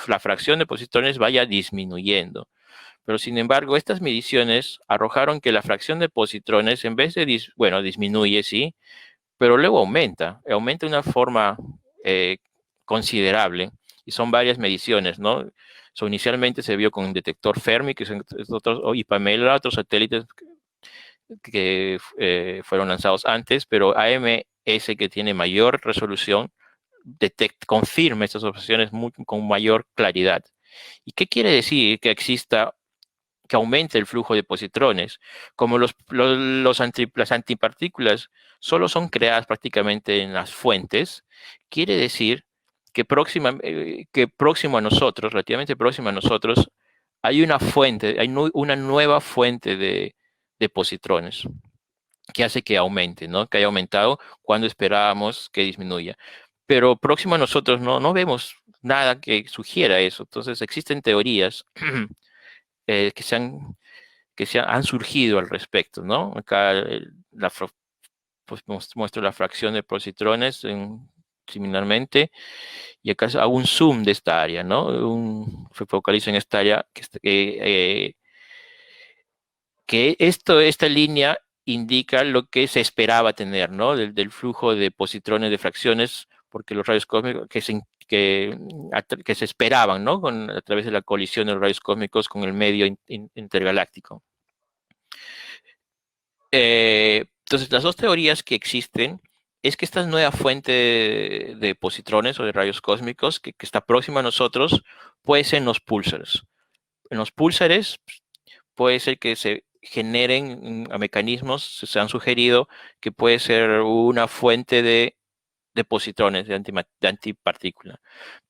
la fracción de positrones vaya disminuyendo. Pero sin embargo, estas mediciones arrojaron que la fracción de positrones, en vez de, disminuye, sí, pero luego aumenta de una forma considerable, y son varias mediciones, ¿no? Inicialmente se vio con un detector Fermi, que son y Pamela, otros satélites que fueron lanzados antes, pero AMS, que tiene mayor resolución, confirma estas observaciones con mayor claridad. ¿Y qué quiere decir que aumente el flujo de positrones? Como las antipartículas solo son creadas prácticamente en las fuentes, quiere decir que próximo a nosotros, relativamente próximo a nosotros, hay una nueva fuente de positrones que hace que aumente, ¿no? Que haya aumentado cuando esperábamos que disminuya. Pero próximo a nosotros no vemos nada que sugiera eso. Entonces existen teorías que han surgido al respecto, ¿no? Acá pues muestro la fracción de positrones similarmente, y acá hago un zoom de esta área, ¿no? Se focaliza en esta área esta línea indica lo que se esperaba tener, ¿no? Del flujo de positrones de fracciones, porque los rayos cósmicos que se esperaban, ¿no? A través de la colisión de los rayos cósmicos con el medio intergaláctico. Entonces, las dos teorías que existen es que esta nueva fuente de positrones o de rayos cósmicos que está próxima a nosotros puede ser en los púlsares. En los púlsares puede ser que se generen mecanismos, se han sugerido que puede ser una fuente de positrones, de antipartícula.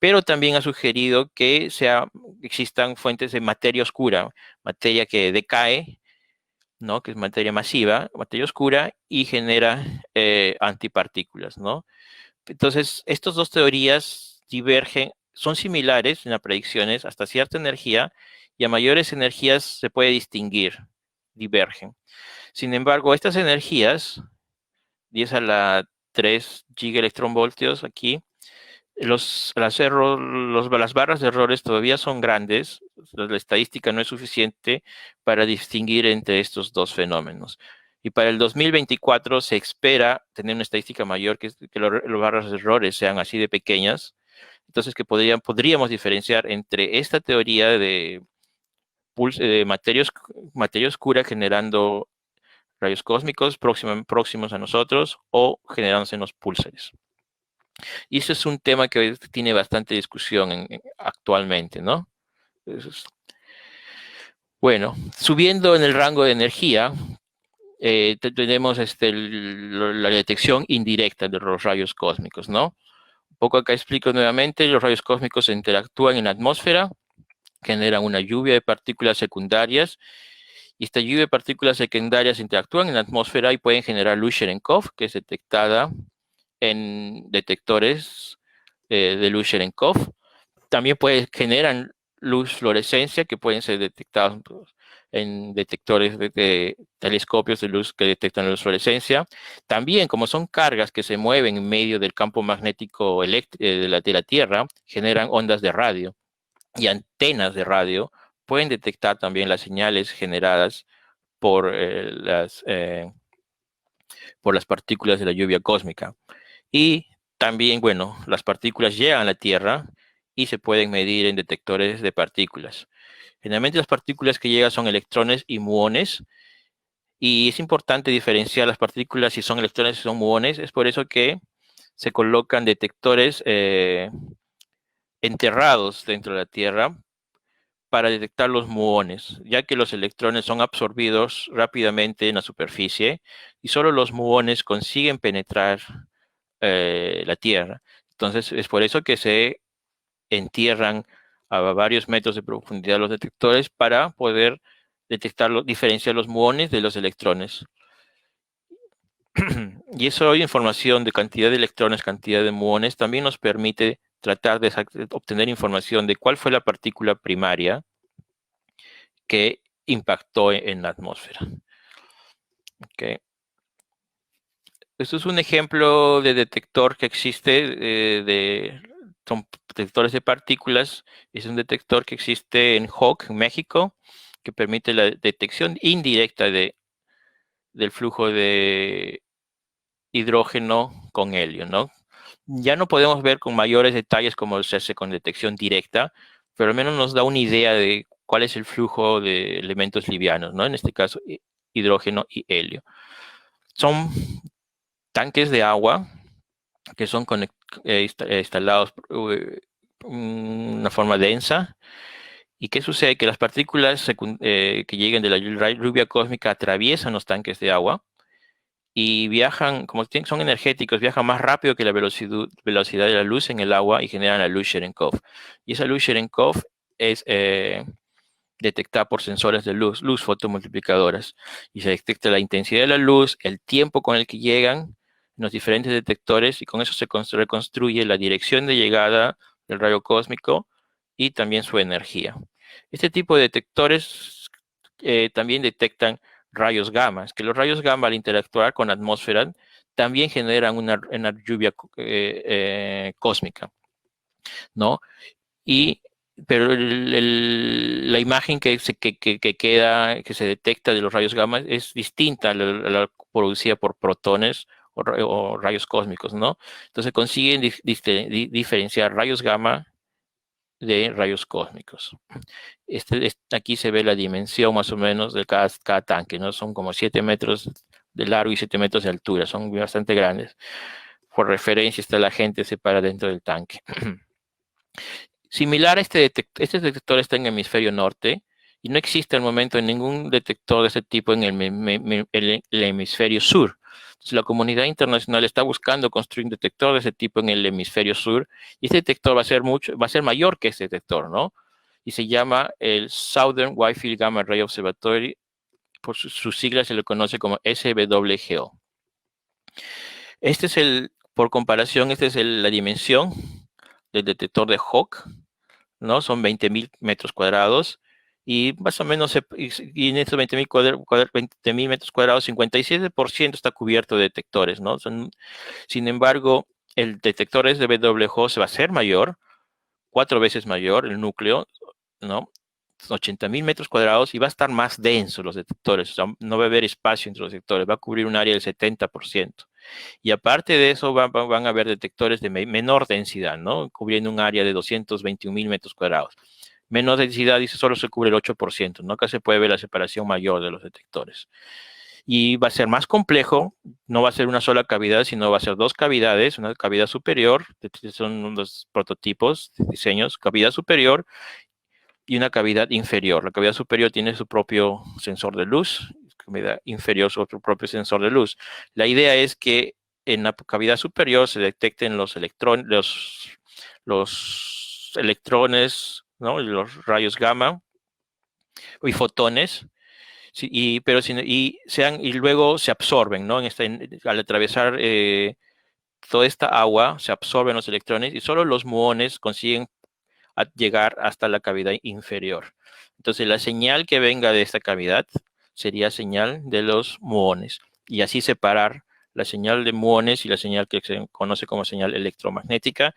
Pero también ha sugerido que existan fuentes de materia oscura, materia que decae, ¿no? Que es materia masiva, materia oscura, y genera antipartículas, ¿no? Entonces, estas dos teorías divergen, son similares en las predicciones hasta cierta energía, y a mayores energías se puede distinguir, divergen. Sin embargo, estas energías, 10 a la 3 gigaelectronvoltios aquí, las barras de errores todavía son grandes, la estadística no es suficiente para distinguir entre estos dos fenómenos. Y para el 2024 se espera tener una estadística mayor, que las barras de errores sean así de pequeñas, entonces que podríamos diferenciar entre esta teoría de materia oscura generando rayos cósmicos próximos a nosotros o generándose en los púlsares. Y eso es un tema que tiene bastante discusión actualmente, ¿no? Bueno, subiendo en el rango de energía, tenemos la detección indirecta de los rayos cósmicos, ¿no? Un poco acá explico nuevamente, los rayos cósmicos interactúan en la atmósfera, generan una lluvia de partículas secundarias, y esta lluvia de partículas secundarias interactúan en la atmósfera y pueden generar luz Cherenkov, que es detectada en detectores de luz Cherenkov. También generan luz fluorescencia que pueden ser detectados en detectores de telescopios de luz que detectan la luz fluorescencia. También, como son cargas que se mueven en medio del campo magnético de la Tierra, generan ondas de radio y antenas de radio pueden detectar también las señales generadas por, por las partículas de la lluvia cósmica. Y también, bueno, las partículas llegan a la Tierra y se pueden medir en detectores de partículas. Generalmente las partículas que llegan son electrones y muones, y es importante diferenciar las partículas si son electrones y son muones. Es por eso que se colocan detectores enterrados dentro de la Tierra para detectar los muones, ya que los electrones son absorbidos rápidamente en la superficie y solo los muones consiguen penetrar la Tierra. Entonces, es por eso que se entierran a varios metros de profundidad los detectores para poder diferenciar los muones de los electrones. Y eso, información de cantidad de electrones, cantidad de muones, también nos permite tratar de obtener información de cuál fue la partícula primaria que impactó en la atmósfera. Okay. Esto es un ejemplo de detector que existe, son detectores de partículas. Es un detector que existe en Hawk, en México, que permite la detección indirecta del flujo de hidrógeno con helio, ¿no? Ya no podemos ver con mayores detalles cómo se hace con detección directa, pero al menos nos da una idea de cuál es el flujo de elementos livianos, ¿no? En este caso, hidrógeno y helio. Son tanques de agua que son instalados de una forma densa. ¿Y qué sucede? Que las partículas que lleguen de la lluvia cósmica atraviesan los tanques de agua y viajan, como son energéticos, viajan más rápido que la velocidad de la luz en el agua y generan la luz Cherenkov. Y esa luz Cherenkov es detectada por sensores de luz fotomultiplicadoras. Y se detecta la intensidad de la luz, el tiempo con el que llegan en los diferentes detectores, y con eso se reconstruye la dirección de llegada del rayo cósmico y también su energía. Este tipo de detectores también detectan rayos gamma, que los rayos gamma al interactuar con la atmósfera también generan una lluvia cósmica, ¿no? Y, pero la imagen que queda, que se detecta de los rayos gamma es distinta a la producida por protones o rayos cósmicos, ¿no? Entonces consiguen diferenciar rayos gamma de rayos cósmicos. Aquí se ve la dimensión más o menos de cada tanque, ¿no? Son como 7 metros de largo y 7 metros de altura, son bastante grandes. Por referencia, la gente se para dentro del tanque. Similar a este detector está en el hemisferio norte y no existe al momento ningún detector de este tipo en el hemisferio sur. Entonces, la comunidad internacional está buscando construir un detector de ese tipo en el hemisferio sur, y este detector va a ser mayor que este detector, ¿no? Y se llama el Southern Wide-Field Gamma Ray Observatory. Por sus siglas se le conoce como SWGO. Por comparación, esta es la dimensión del detector de Hawk, ¿no? Son 20.000 metros cuadrados, y más o menos y en estos 20.000 metros cuadrados, 57% está cubierto de detectores, ¿no? Sin embargo, el detector SWGO se va a hacer mayor, 4 veces mayor el núcleo, ¿no? 80.000 metros cuadrados, y va a estar más denso los detectores, o sea, no va a haber espacio entre los detectores, va a cubrir un área del 70%. Y aparte de eso, van a haber detectores de menor densidad, ¿no? Cubriendo un área de 221.000 metros cuadrados. Menor densidad, dice, solo se cubre el 8%, ¿no? Acá se puede ver la separación mayor de los detectores. Y va a ser más complejo, no va a ser una sola cavidad, sino va a ser 2 cavidades, una cavidad superior, son unos prototipos de diseños, cavidad superior y una cavidad inferior. La cavidad superior tiene su propio sensor de luz, la cavidad inferior su propio sensor de luz. La idea es que en la cavidad superior se detecten los electrones, ¿no? Los rayos gamma y fotones, sí, y luego se absorben, ¿no? Al atravesar toda esta agua, se absorben los electrones y solo los muones consiguen a llegar hasta la cavidad inferior. Entonces, la señal que venga de esta cavidad sería señal de los muones, y así separar la señal de muones y la señal que se conoce como señal electromagnética,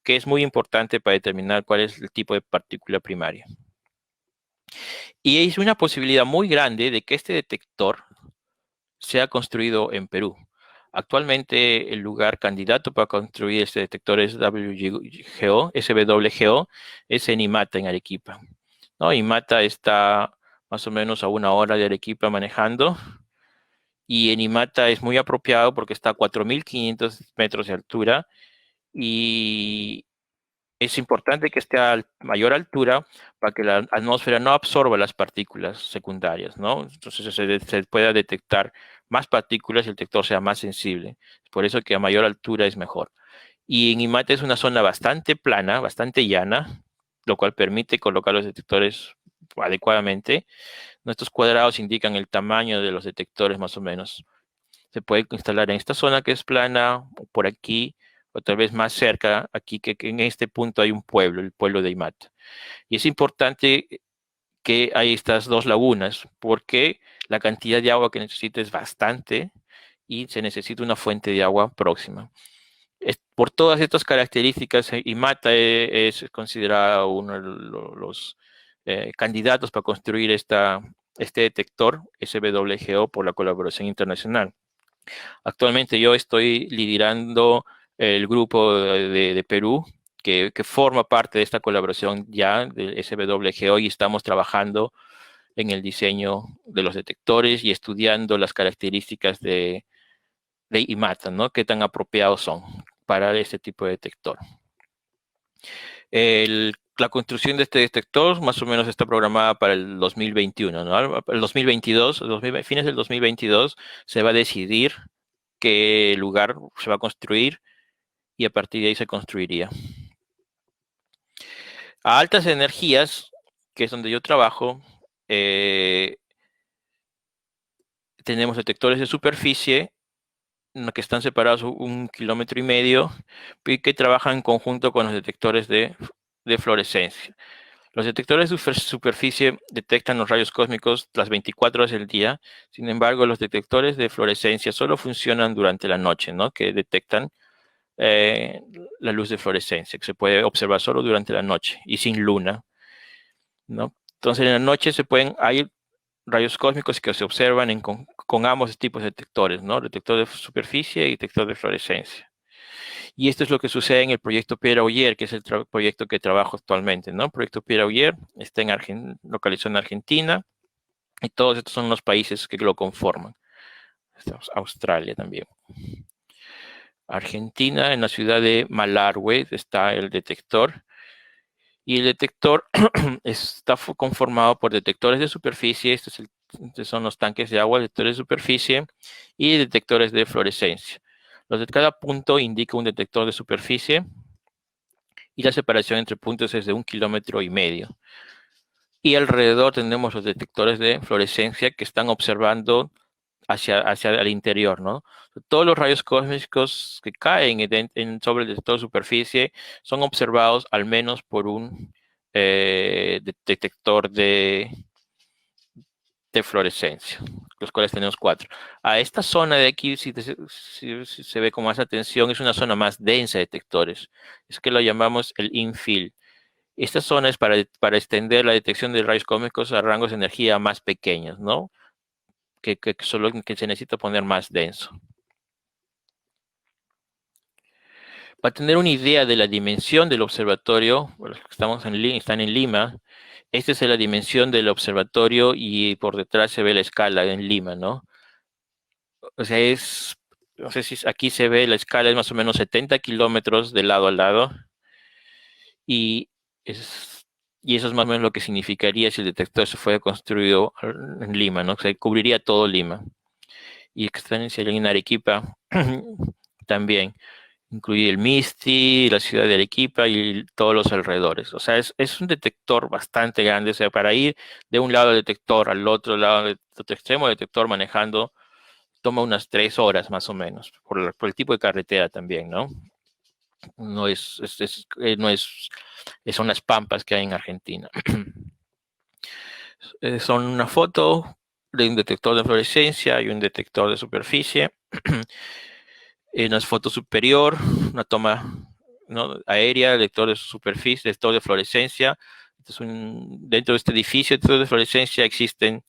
que es muy importante para determinar cuál es el tipo de partícula primaria. Y es una posibilidad muy grande de que este detector sea construido en Perú. Actualmente el lugar candidato para construir este detector es SWGO, es en Imata, en Arequipa, ¿no? Imata está más o menos a 1 hora de Arequipa manejando, y en Imata es muy apropiado porque está a 4.500 metros de altura, y es importante que esté a mayor altura para que la atmósfera no absorba las partículas secundarias, ¿no? Entonces se pueda detectar más partículas y el detector sea más sensible. Por eso que a mayor altura es mejor. Y en Imata es una zona bastante plana, bastante llana, lo cual permite colocar los detectores adecuadamente. Nuestros cuadrados indican el tamaño de los detectores más o menos. Se puede instalar en esta zona que es plana, o por aquí, o tal vez más cerca, aquí que en este punto hay un pueblo, el pueblo de Imata. Y es importante que hay estas dos lagunas, porque la cantidad de agua que necesita es bastante y se necesita una fuente de agua próxima. Por todas estas características, Imata es considerado uno de los candidatos para construir este detector SWGO por la colaboración internacional. Actualmente yo estoy liderando el grupo de Perú que forma parte de esta colaboración ya del SWGO, y estamos trabajando en el diseño de los detectores y estudiando las características de IMATA, ¿no? Qué tan apropiados son para este tipo de detector. La construcción de este detector más o menos está programada para el 2021, ¿no? El 2022, fines del 2022, se va a decidir qué lugar se va a construir, y a partir de ahí se construiría. A altas energías, que es donde yo trabajo, tenemos detectores de superficie que están separados 1,5 kilómetros y que trabajan en conjunto con los detectores de fluorescencia. Los detectores de superficie detectan los rayos cósmicos las 24 horas del día. Sin embargo, los detectores de fluorescencia solo funcionan durante la noche, ¿no? Que detectan la luz de fluorescencia, que se puede observar solo durante la noche y sin luna, ¿no? Entonces, en la noche hay rayos cósmicos que se observan con ambos tipos de detectores, ¿no? Detector de superficie y detector de fluorescencia. Y esto es lo que sucede en el proyecto Pierre Auger, que es el proyecto que trabajo actualmente, ¿no? El proyecto Pierre Auger está localizado en Argentina, y todos estos son los países que lo conforman. Australia también. Argentina, en la ciudad de Malargüe, está el detector. Y el detector está conformado por detectores de superficie, estos son los tanques de agua, detectores de superficie y detectores de fluorescencia. Los de cada punto indica un detector de superficie, y la separación entre puntos es de 1,5 kilómetros. Y alrededor tenemos los detectores de fluorescencia que están observando hacia el interior, ¿no? Todos los rayos cósmicos que caen sobre el detector de superficie son observados al menos por un detector de fluorescencia, los cuales tenemos 4. A esta zona de aquí, si se ve con más atención, es una zona más densa de detectores. Es que lo llamamos el infill. Esta zona es para extender la detección de rayos cósmicos a rangos de energía más pequeños, ¿no? Que solo que se necesita poner más denso. Para tener una idea de la dimensión del observatorio, los que están en Lima, esta es la dimensión del observatorio, y por detrás se ve la escala en Lima, ¿no? O sea, no sé si aquí se ve, la escala es más o menos 70 kilómetros de lado a lado, y eso es más o menos lo que significaría si el detector se fuera construido en Lima, ¿no? O sea, cubriría todo Lima. Y experiencia en Arequipa también. Incluye el Misti, la ciudad de Arequipa y todos los alrededores. O sea, es un detector bastante grande. O sea, para ir de un lado del detector al otro lado, del otro extremo del detector manejando, toma unas 3 horas más o menos, por el tipo de carretera también, ¿no? no son las pampas que hay en Argentina. Son una foto de un detector de fluorescencia y un detector de superficie. En la foto superior, una toma, ¿no?, aérea, detector de superficie, detector de fluorescencia. Dentro de este edificio de detector de fluorescencia existen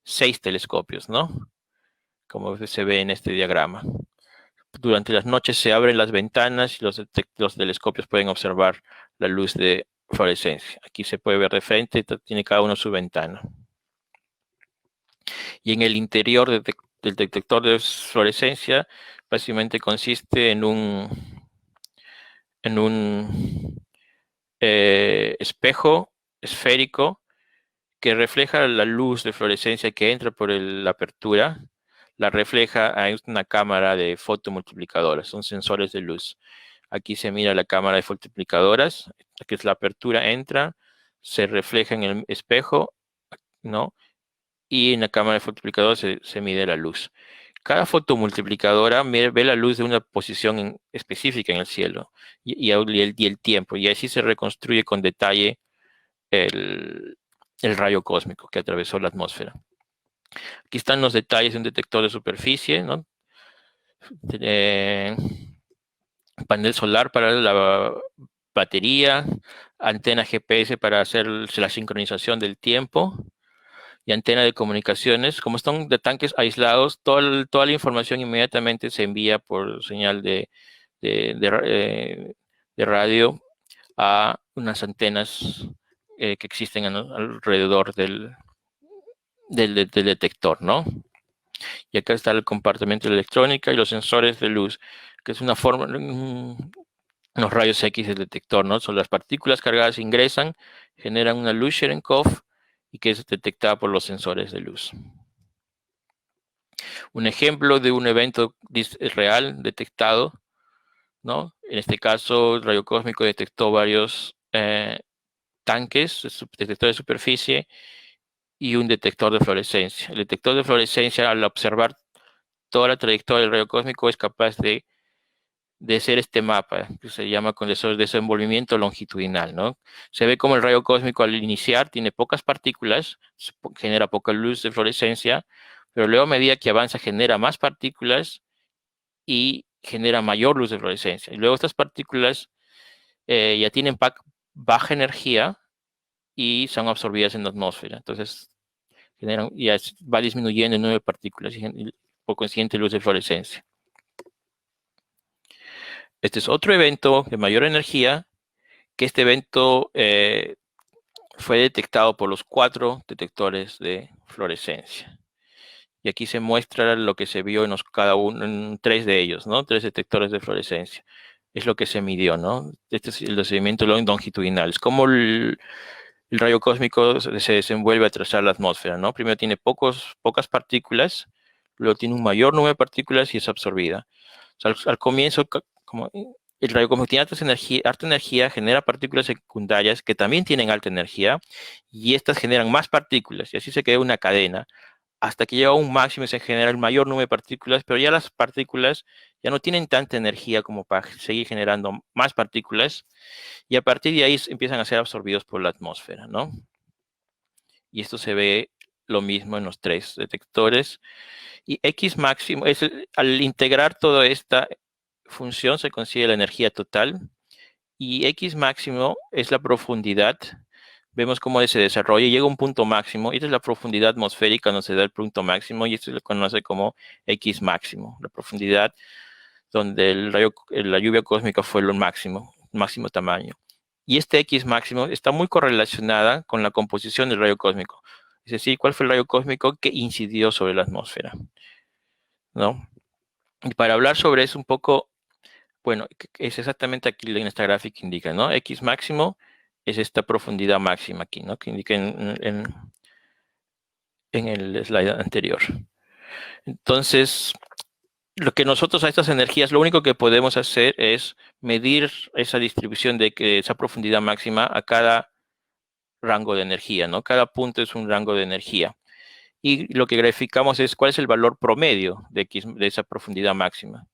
6 telescopios, ¿no? Como se ve en este diagrama. Durante las noches se abren las ventanas y los telescopios pueden observar la luz de fluorescencia. Aquí se puede ver de frente, tiene cada uno su ventana. Y en el interior del detector de fluorescencia básicamente consiste en un espejo esférico que refleja la luz de fluorescencia que entra por la apertura, la refleja a una cámara de fotomultiplicadoras, son sensores de luz. Aquí se mira la cámara de fotomultiplicadoras, que es la apertura, entra, se refleja en el espejo, ¿no? Y en la cámara de fotomultiplicadoras se mide la luz. Cada fotomultiplicadora ve la luz de una posición específica en el cielo y el tiempo, y así se reconstruye con detalle el rayo cósmico que atravesó la atmósfera. Aquí están los detalles de un detector de superficie, ¿no? Panel solar para la batería, antena GPS para hacer la sincronización del tiempo y antena de comunicaciones. Como están de tanques aislados, toda la información inmediatamente se envía por señal de radio a unas antenas que existen alrededor del detector, ¿no? Y acá está el compartimento de electrónica y los sensores de luz, que es una forma, los rayos X del detector, ¿no? Son las partículas cargadas ingresan, generan una luz Cherenkov y que es detectada por los sensores de luz. Un ejemplo de un evento real detectado, ¿no? En este caso, el rayo cósmico detectó varios tanques, detector de superficie y un detector de fluorescencia. El detector de fluorescencia, al observar toda la trayectoria del rayo cósmico, es capaz de hacer este mapa, que se llama con desenvolvimiento longitudinal, ¿no? Se ve como el rayo cósmico al iniciar tiene pocas partículas, genera poca luz de fluorescencia, pero luego a medida que avanza genera más partículas y genera mayor luz de fluorescencia. Y luego estas partículas ya tienen baja energía y son absorbidas en la atmósfera. Entonces, ya va disminuyendo el número de partículas y por consiguiente luz de fluorescencia. Este es otro evento de mayor energía, que este evento fue detectado por los 4 detectores de fluorescencia. Y aquí se muestra lo que se vio en 3 de ellos, ¿no? 3 detectores de fluorescencia. Es lo que se midió, ¿no? Este es el desenvolvimiento longitudinal. Es como el rayo cósmico se desenvuelve a través de la atmósfera, ¿no? Primero tiene pocas partículas, luego tiene un mayor número de partículas y es absorbida. O sea, al comienzo, como el rayo cósmico tiene alta energía, genera partículas secundarias que también tienen alta energía y estas generan más partículas y así se crea una cadena hasta que llega a un máximo y se genera el mayor número de partículas, pero ya las partículas ya no tienen tanta energía como para seguir generando más partículas y a partir de ahí empiezan a ser absorbidos por la atmósfera, ¿no? Y esto se ve lo mismo en los 3 detectores. Y X máximo, al integrar toda esta función se consigue la energía total. Y X máximo es la profundidad. Vemos cómo se desarrolla y llega a un punto máximo. Y esta es la profundidad atmosférica donde se da el punto máximo. Y esto se conoce como X máximo. La profundidad donde la lluvia cósmica fue lo máximo tamaño. Y este X máximo está muy correlacionada con la composición del rayo cósmico. Es decir, cuál fue el rayo cósmico que incidió sobre la atmósfera, ¿no? Y para hablar sobre eso un poco, bueno, es exactamente aquí en esta gráfica indica, ¿no? X máximo es esta profundidad máxima aquí, ¿no? Que indica en el slide anterior. Entonces, lo que nosotros a estas energías, lo único que podemos hacer es medir esa distribución de esa profundidad máxima a cada rango de energía, ¿no? Cada punto es un rango de energía. Y lo que graficamos es cuál es el valor promedio de esa profundidad máxima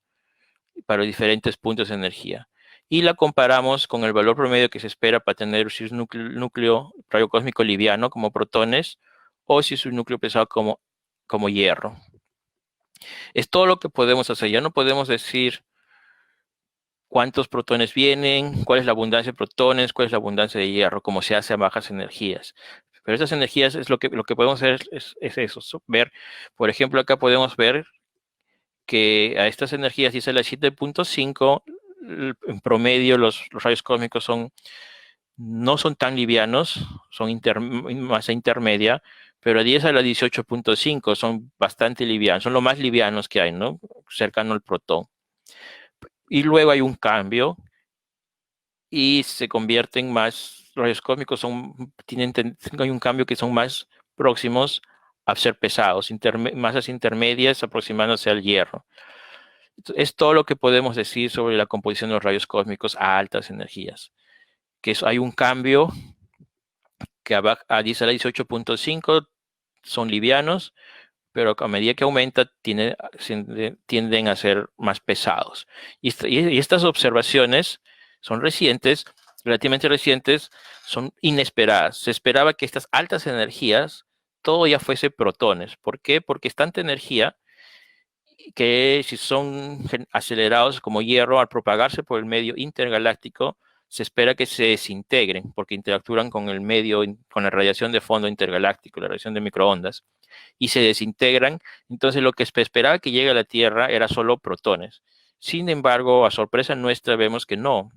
para diferentes puntos de energía. y la comparamos con el valor promedio que se espera para tener si es un núcleo radiocósmico liviano como protones o si es un núcleo pesado como hierro. Es todo lo que podemos hacer. Ya no podemos decir cuántos protones vienen, cuál es la abundancia de protones, cuál es la abundancia de hierro, como se hace a bajas energías. Pero esas energías es lo que podemos hacer es eso, ver, por ejemplo, acá podemos ver que a estas energías, dice la 7.5, en promedio los rayos cósmicos no son tan livianos, son masa intermedia, pero a 10 a la 18.5 son bastante livianos, son lo más livianos que hay, ¿no? Cercano al protón. Y luego hay un cambio y se convierten más, los rayos cósmicos hay un cambio que son más próximos a ser pesados, masas intermedias aproximándose al hierro. Es todo lo que podemos decir sobre la composición de los rayos cósmicos a altas energías. Hay un cambio que a 10 a la 18.5 son livianos, pero a medida que aumenta tienden a ser más pesados. Y estas observaciones son recientes, relativamente recientes, son inesperadas. Se esperaba que estas altas energías todo ya fuese protones. ¿Por qué? Porque es tanta energía que si son acelerados como hierro, al propagarse por el medio intergaláctico, se espera que se desintegren porque interactúan con el medio, con la radiación de fondo intergaláctico, la radiación de microondas, y se desintegran. Entonces lo que se esperaba que llegue a la Tierra era solo protones. Sin embargo, a sorpresa nuestra vemos que no,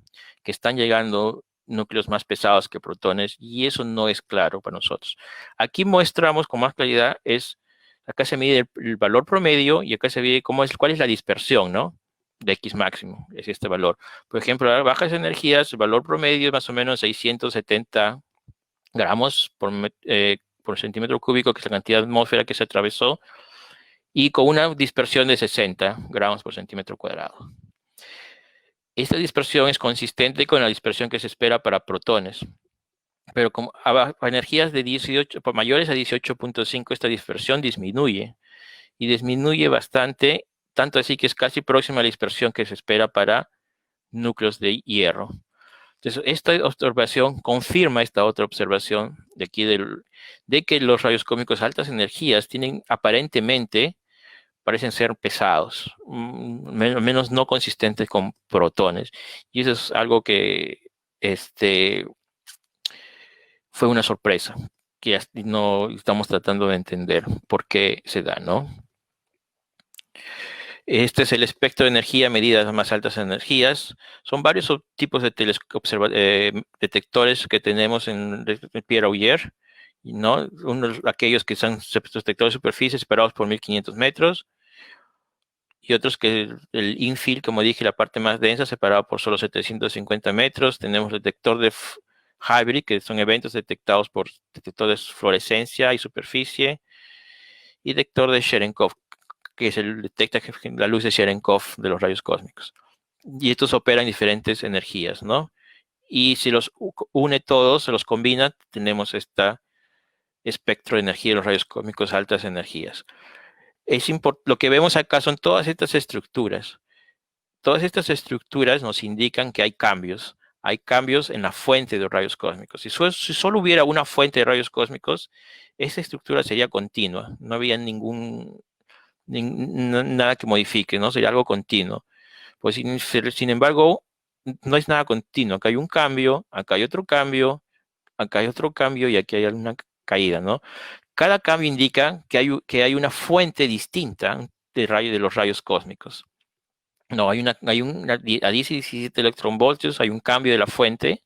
que están llegando núcleos más pesados que protones, y eso no es claro para nosotros. Aquí mostramos con más claridad acá se mide el valor promedio y acá se mide cuál es la dispersión, ¿no? De X máximo, es este valor. Por ejemplo, a bajas energías, el valor promedio es más o menos 670 gramos por centímetro cúbico, que es la cantidad de atmósfera que se atravesó, y con una dispersión de 60 gramos por centímetro cuadrado. Esta dispersión es consistente con la dispersión que se espera para protones, pero a energías de 18, mayores a 18.5, esta dispersión disminuye, y disminuye bastante, tanto así que es casi próxima a la dispersión que se espera para núcleos de hierro. Entonces, esta observación confirma esta otra observación de aquí de que los rayos cósmicos de altas energías aparentemente parecen ser pesados, menos no consistentes con protones. Y eso es algo que fue una sorpresa, que no estamos tratando de entender por qué se da, ¿no? Este es el espectro de energía medida a más altas energías. Son varios tipos de detectores que tenemos en Pierre Auger, ¿no? Aquellos que son detectores de superficie separados por 1500 metros, y otros que el infill, como dije, la parte más densa, separado por solo 750 metros. Tenemos el detector de hybrid, que son eventos detectados por detectores de fluorescencia y superficie, y detector de Cherenkov, que detecta la luz de Cherenkov de los rayos cósmicos. Y estos operan diferentes energías, ¿no? Y si los une todos, se los combina, tenemos este espectro de energía de los rayos cósmicos, altas energías. Lo que vemos acá son todas estas estructuras. Todas estas estructuras nos indican que hay cambios. Hay cambios en la fuente de los rayos cósmicos. Si solo hubiera una fuente de rayos cósmicos, esa estructura sería continua. No había nada que modifique, ¿no? Sería algo continuo. Pues sin embargo, no es nada continuo. Acá hay un cambio, acá hay otro cambio, acá hay otro cambio y aquí hay una caída, ¿no? Cada cambio indica que hay una fuente distinta de los rayos cósmicos. No, a 10 y 17 electronvoltios hay un cambio de la fuente.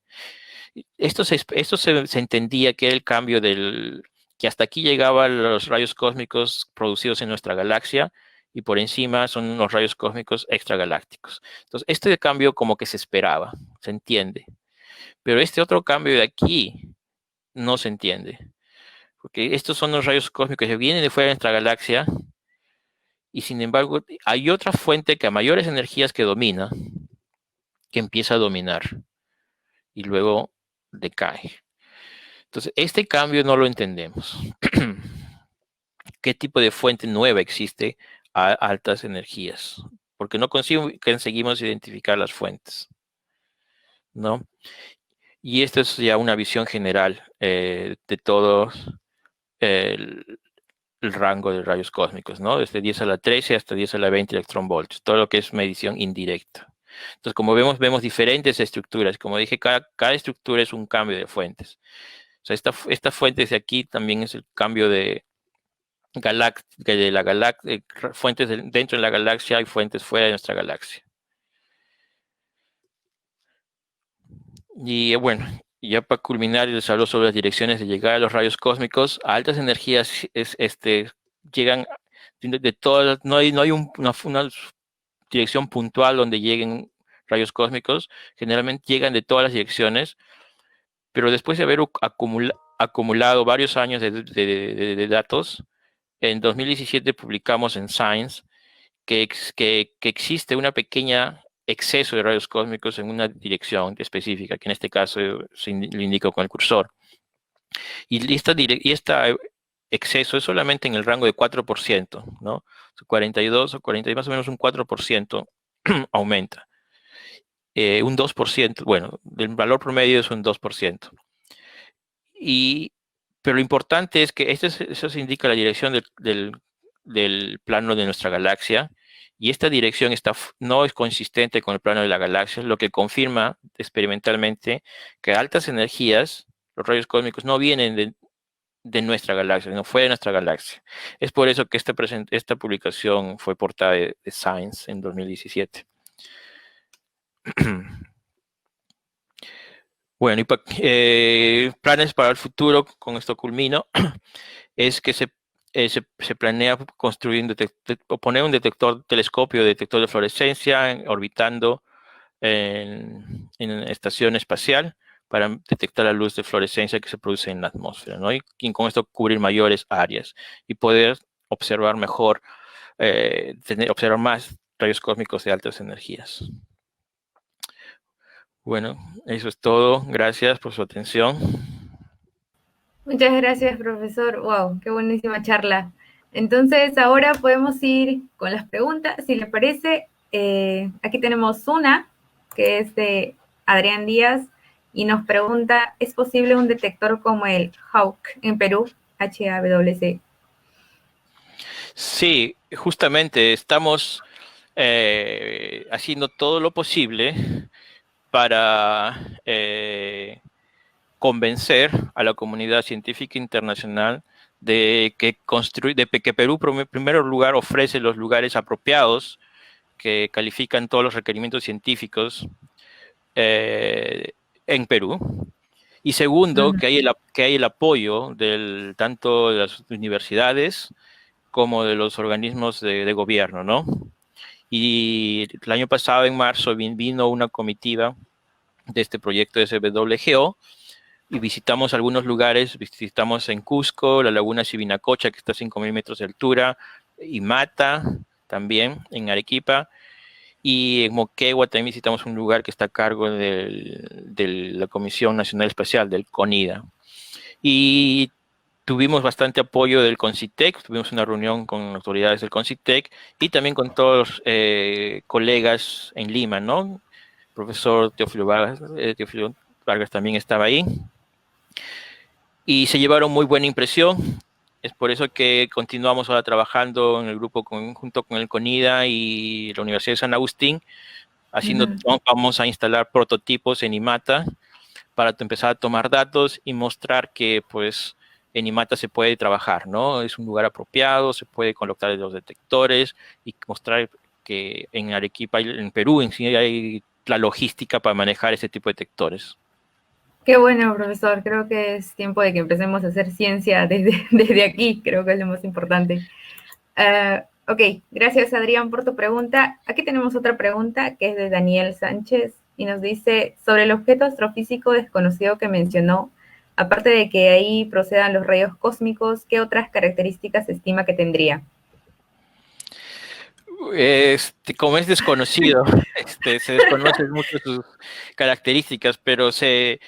Esto se entendía que era el cambio que hasta aquí llegaban los rayos cósmicos producidos en nuestra galaxia, y por encima son los rayos cósmicos extragalácticos. Entonces, este cambio como que se esperaba, se entiende. Pero este otro cambio de aquí no se entiende. Porque estos son los rayos cósmicos que vienen de fuera de nuestra galaxia, y sin embargo hay otra fuente que a mayores energías que domina, que empieza a dominar y luego decae. Entonces, este cambio no lo entendemos. ¿Qué tipo de fuente nueva existe a altas energías? Porque no conseguimos identificar las fuentes. ¿no? Y esta es ya una visión general de todos el rango de rayos cósmicos, ¿no? Desde 10 a la 13 hasta 10 a la 20 electronvoltios, todo lo que es medición indirecta. Entonces, como vemos diferentes estructuras. Como dije, cada estructura es un cambio de fuentes. O sea, estas fuentes de aquí también es el cambio de fuentes dentro de la galaxia y fuentes fuera de nuestra galaxia. Y bueno, ya para culminar, les hablo sobre las direcciones de llegada a los rayos cósmicos. A altas energías llegan de todas, no hay una dirección puntual donde lleguen rayos cósmicos. Generalmente llegan de todas las direcciones, pero después de haber acumulado varios años de datos, en 2017 publicamos en Science que existe una pequeña exceso de rayos cósmicos en una dirección específica, que en este caso lo indico con el cursor. Y este exceso es solamente en el rango de 4%, ¿no? 42 o 40, más o menos un 4% aumenta. Un 2%, bueno, del valor promedio es un 2%. Pero lo importante es que eso se indica la dirección del plano de nuestra galaxia, y esta dirección no es consistente con el plano de la galaxia, lo que confirma experimentalmente que a altas energías, los rayos cósmicos no vienen de nuestra galaxia, sino fuera de nuestra galaxia. Es por eso que esta publicación fue portada de Science en 2017. Bueno, y planes para el futuro, con esto culmino, es que se planea construir o poner un telescopio detector de fluorescencia orbitando en estación espacial para detectar la luz de fluorescencia que se produce en la atmósfera, ¿no? Y con esto cubrir mayores áreas y poder observar mejor, observar más rayos cósmicos de altas energías. Bueno, eso es todo. Gracias por su atención. Muchas gracias, profesor. Wow, qué buenísima charla. Entonces, ahora podemos ir con las preguntas, si le parece. Aquí tenemos una, que es de Adrián Díaz, y nos pregunta, ¿es posible un detector como el HAWC en Perú? HAWC. Sí, justamente estamos haciendo todo lo posible para convencer a la comunidad científica internacional de que Perú, en primer lugar, ofrece los lugares apropiados que califican todos los requerimientos científicos en Perú. Y segundo, que hay el apoyo tanto de las universidades como de los organismos de gobierno, ¿no? Y el año pasado, en marzo, vino una comitiva de este proyecto de SWGO y visitamos algunos lugares. Visitamos en Cusco, la laguna Sibinacocha, que está a 5.000 metros de altura, y Mata, también en Arequipa, y en Moquegua también visitamos un lugar que está a cargo de la Comisión Nacional Espacial, del CONIDA. Y tuvimos bastante apoyo del CONCITEC, tuvimos una reunión con autoridades del CONCITEC y también con todos los colegas en Lima, ¿no? El profesor Teófilo Vargas también estaba ahí. Y se llevaron muy buena impresión. Es por eso que continuamos ahora trabajando en el grupo junto con el CONIDA y la Universidad de San Agustín. Vamos a instalar prototipos en IMATA para empezar a tomar datos y mostrar que pues en IMATA se puede trabajar, ¿no? Es un lugar apropiado, se puede colocar los detectores y mostrar que en Arequipa, en Perú, en sí hay la logística para manejar ese tipo de detectores. Qué bueno, profesor. Creo que es tiempo de que empecemos a hacer ciencia desde aquí. Creo que es lo más importante. Ok, gracias Adrián por tu pregunta. Aquí tenemos otra pregunta que es de Daniel Sánchez y nos dice, sobre el objeto astrofísico desconocido que mencionó, aparte de que ahí procedan los rayos cósmicos, ¿qué otras características se estima que tendría? Como es desconocido, se desconocen mucho sus características, pero se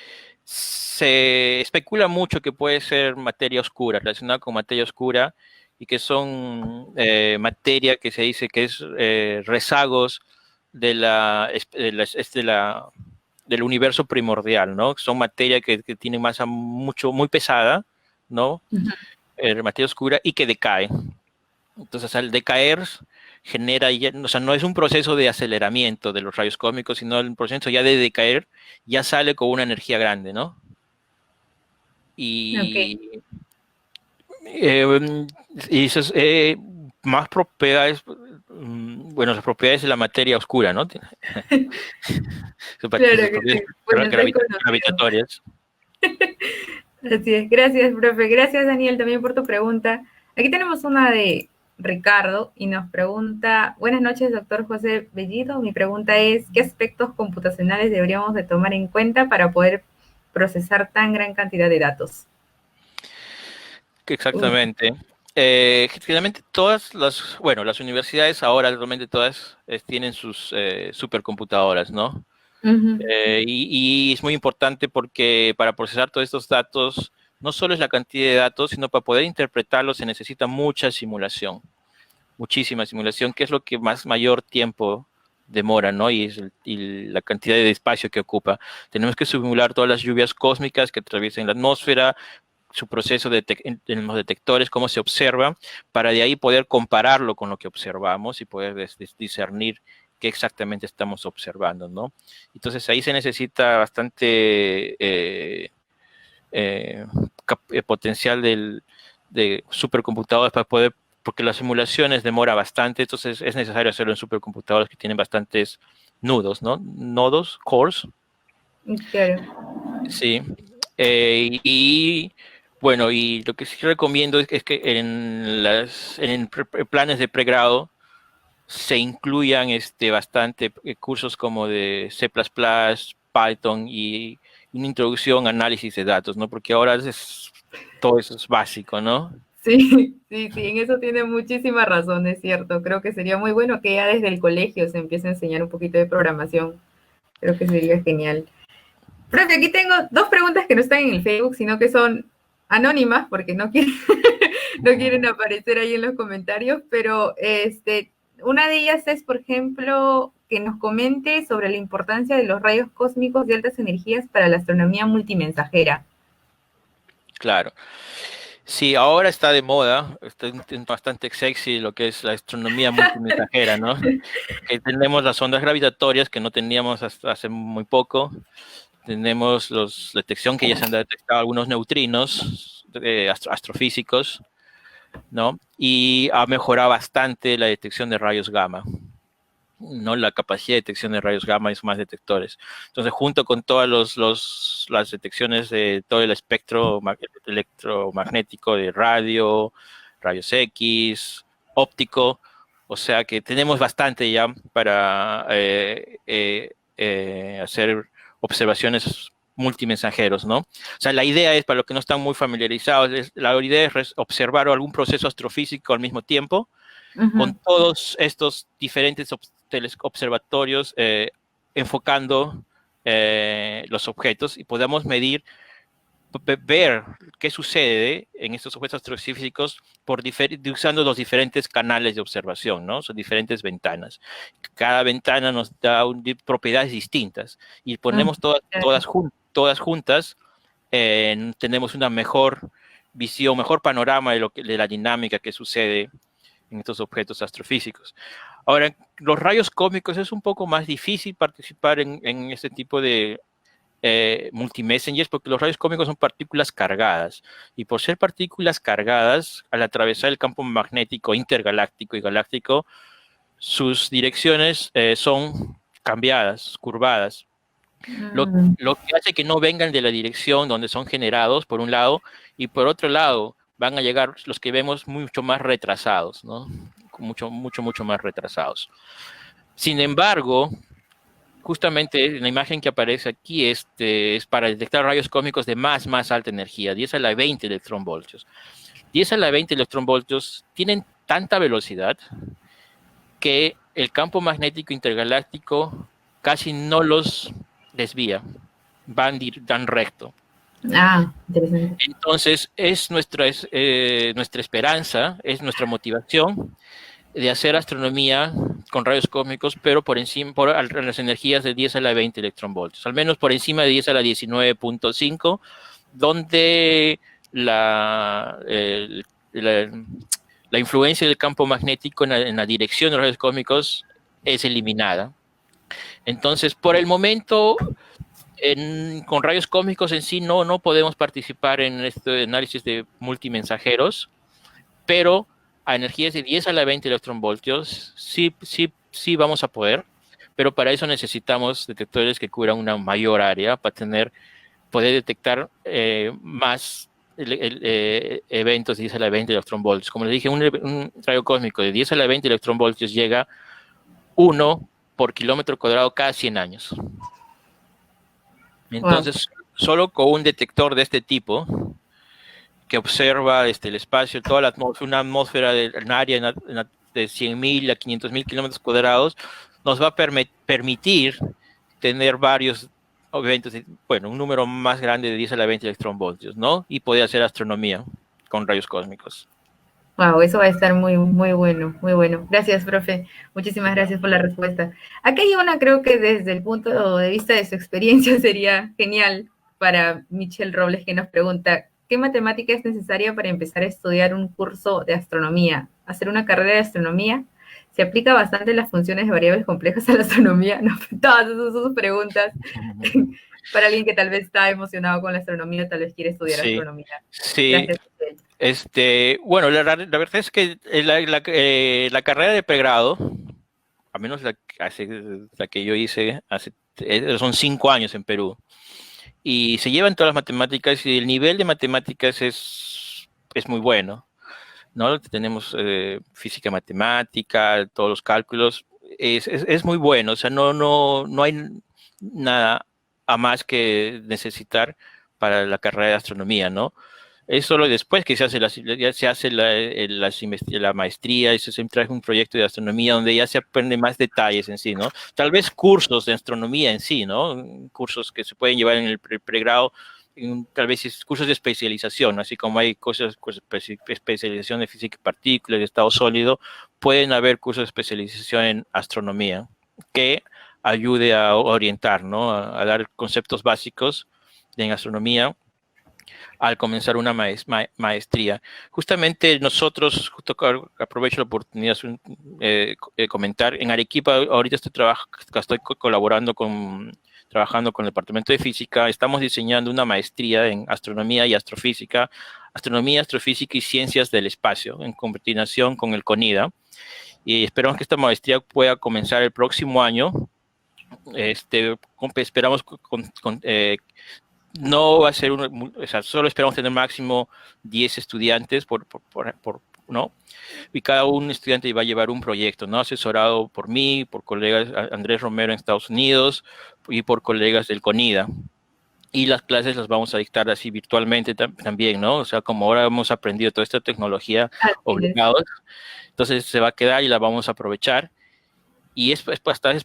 especula mucho que puede ser materia oscura, relacionada con materia oscura, y que son materia que se dice que es rezagos de la del universo primordial, ¿no? Son materia que tiene masa muy pesada, ¿no? Materia oscura y que decae. Entonces, al decaer, genera, o sea, no es un proceso de aceleramiento de los rayos cósmicos, sino el proceso ya de decaer, ya sale con una energía grande, ¿no? Ok. Y, eh, y eso es, más propiedades, bueno, las propiedades de la materia oscura, ¿no? Sus Claro que propiedades sí. Bueno, está conocido. gravitatorias. Así es. Gracias, profe. Gracias, Daniel, también por tu pregunta. Aquí tenemos una de Ricardo y nos pregunta, buenas noches, doctor José Bellido. Mi pregunta es, ¿qué aspectos computacionales deberíamos de tomar en cuenta para poder procesar tan gran cantidad de datos? Exactamente. Generalmente bueno, las universidades ahora realmente todas tienen sus supercomputadoras, ¿no? Y es muy importante porque para procesar todos estos datos, no solo es la cantidad de datos, sino para poder interpretarlos se necesita mucha simulación, muchísima simulación, que es lo que mayor tiempo demora, ¿no? Y la cantidad de espacio que ocupa. Tenemos que simular todas las lluvias cósmicas que atraviesan la atmósfera, su proceso en los detectores, cómo se observa, para de ahí poder compararlo con lo que observamos y poder discernir qué exactamente estamos observando, ¿no? Entonces ahí se necesita bastante potencial de supercomputadores para poder, porque las simulaciones demora bastante, entonces es necesario hacerlo en supercomputadores que tienen bastantes nudos, ¿no? Nodos, cores. Claro. Sí. Y bueno, y lo que sí recomiendo es que en planes de pregrado se incluyan bastante cursos como de C++, Python y una introducción, análisis de datos, ¿no? Porque ahora todo eso es básico, ¿no? Sí, sí, sí, en eso tiene muchísima razón, es cierto. Creo que sería muy bueno que ya desde el colegio se empiece a enseñar un poquito de programación. Creo que sería genial. Profe, aquí tengo dos preguntas que no están en el Facebook, sino que son anónimas porque no quieren, no quieren aparecer ahí en los comentarios, pero una de ellas es, por ejemplo, que nos comente sobre la importancia de los rayos cósmicos de altas energías para la astronomía multimensajera. Claro. Sí, ahora está de moda, está bastante sexy lo que es la astronomía multimensajera, ¿no? Que tenemos las ondas gravitatorias que no teníamos hasta hace muy poco. Tenemos la detección que ya se han detectado algunos neutrinos astrofísicos, ¿no? Y ha mejorado bastante la detección de rayos gamma, ¿no? La capacidad de detección de rayos gamma y más detectores. Entonces, junto con todas las detecciones de todo el espectro electromagnético de radio, rayos X, óptico, o sea que tenemos bastante ya para hacer observaciones multimensajeros, ¿no? O sea, la idea es, para los que no están muy familiarizados, la idea es observar algún proceso astrofísico al mismo tiempo, con todos estos diferentes observatorios enfocando los objetos y podamos ver qué sucede en estos objetos astrofísicos usando los diferentes canales de observación, ¿no? Son diferentes ventanas. Cada ventana nos da propiedades distintas y ponemos todas juntas, tenemos una mejor visión, mejor panorama de la dinámica que sucede en estos objetos astrofísicos. Ahora, los rayos cósmicos es un poco más difícil participar en este tipo de multimessengers porque los rayos cósmicos son partículas cargadas y por ser partículas cargadas, al atravesar el campo magnético intergaláctico y galáctico, sus direcciones son cambiadas, curvadas, lo que hace que no vengan de la dirección donde son generados, por un lado, y por otro lado, van a llegar los que vemos mucho más retrasados, ¿no? Mucho más retrasados. Sin embargo, justamente la imagen que aparece aquí es para detectar rayos cósmicos de más alta energía, 10 a la 20 electronvoltios. 10 a la 20 electronvoltios tienen tanta velocidad que el campo magnético intergaláctico casi no los desvía, dan recto. Interesante. Entonces, es nuestra esperanza, es nuestra motivación de hacer astronomía con rayos cósmicos, pero por encima, por las energías de 10 a la 20 electronvoltios, al menos por encima de 10 a la 19.5, donde la influencia del campo magnético en la dirección de los rayos cósmicos es eliminada. Entonces, por el momento, con rayos cósmicos en sí no podemos participar en este análisis de multimensajeros, pero a energías de 10 a la 20 electronvoltios sí vamos a poder, pero para eso necesitamos detectores que cubran una mayor área para poder detectar más eventos de 10 a la 20 electronvoltios. Como les dije, un rayo cósmico de 10 a la 20 electronvoltios llega 1 por kilómetro cuadrado cada 100 años. Entonces, solo con un detector de este tipo, que observa el espacio, toda la atmósfera, una atmósfera de un área de 100.000 a 500.000 kilómetros cuadrados, nos va a permitir tener varios eventos, bueno, un número más grande de 10 a la 20 electronvoltios, ¿no? Y poder hacer astronomía con rayos cósmicos. Wow, eso va a estar muy, muy bueno, muy bueno. Gracias, profe. Muchísimas gracias por la respuesta. Aquí hay una, creo que desde el punto de vista de su experiencia sería genial para Michelle Robles, que nos pregunta, ¿qué matemática es necesaria para empezar a estudiar un curso de astronomía? ¿Hacer una carrera de astronomía? ¿Se aplica bastante las funciones de variables complejas a la astronomía? No, todas esas son sus preguntas. Para alguien que tal vez está emocionado con la astronomía, tal vez quiere estudiar astronomía. Sí. Gracias. Bueno, la verdad es que la carrera de pregrado, a menos la que yo hice, son 5 años en Perú, y se llevan todas las matemáticas y el nivel de matemáticas es muy bueno, ¿no? Tenemos física matemática, todos los cálculos, es muy bueno, o sea, no hay nada a más que necesitar para la carrera de astronomía, ¿no? Es solo después que se hace la maestría y se trae un proyecto de astronomía donde ya se aprende más detalles en sí, ¿no? Tal vez cursos de astronomía en sí, ¿no? Cursos que se pueden llevar en el pregrado, tal vez cursos de especialización, así como hay cosas de especialización de física de partículas, de estado sólido, pueden haber cursos de especialización en astronomía que ayude a orientar, ¿no? A dar conceptos básicos en astronomía al comenzar una maestría. Justamente nosotros, aprovecho la oportunidad de comentar, en Arequipa ahorita estoy trabajando con el Departamento de Física, estamos diseñando una maestría en astronomía y astrofísica y ciencias del espacio, en coordinación con el CONIDA, y esperamos que esta maestría pueda comenzar el próximo año. Esperamos no va a ser solo esperamos tener máximo 10 estudiantes ¿no? Y cada un estudiante va a llevar un proyecto, ¿no? Asesorado por mí, por colegas Andrés Romero en Estados Unidos y por colegas del CONIDA. Y las clases las vamos a dictar así virtualmente también, ¿no? O sea, como ahora hemos aprendido toda esta tecnología obligados, entonces se va a quedar y la vamos a aprovechar. Y es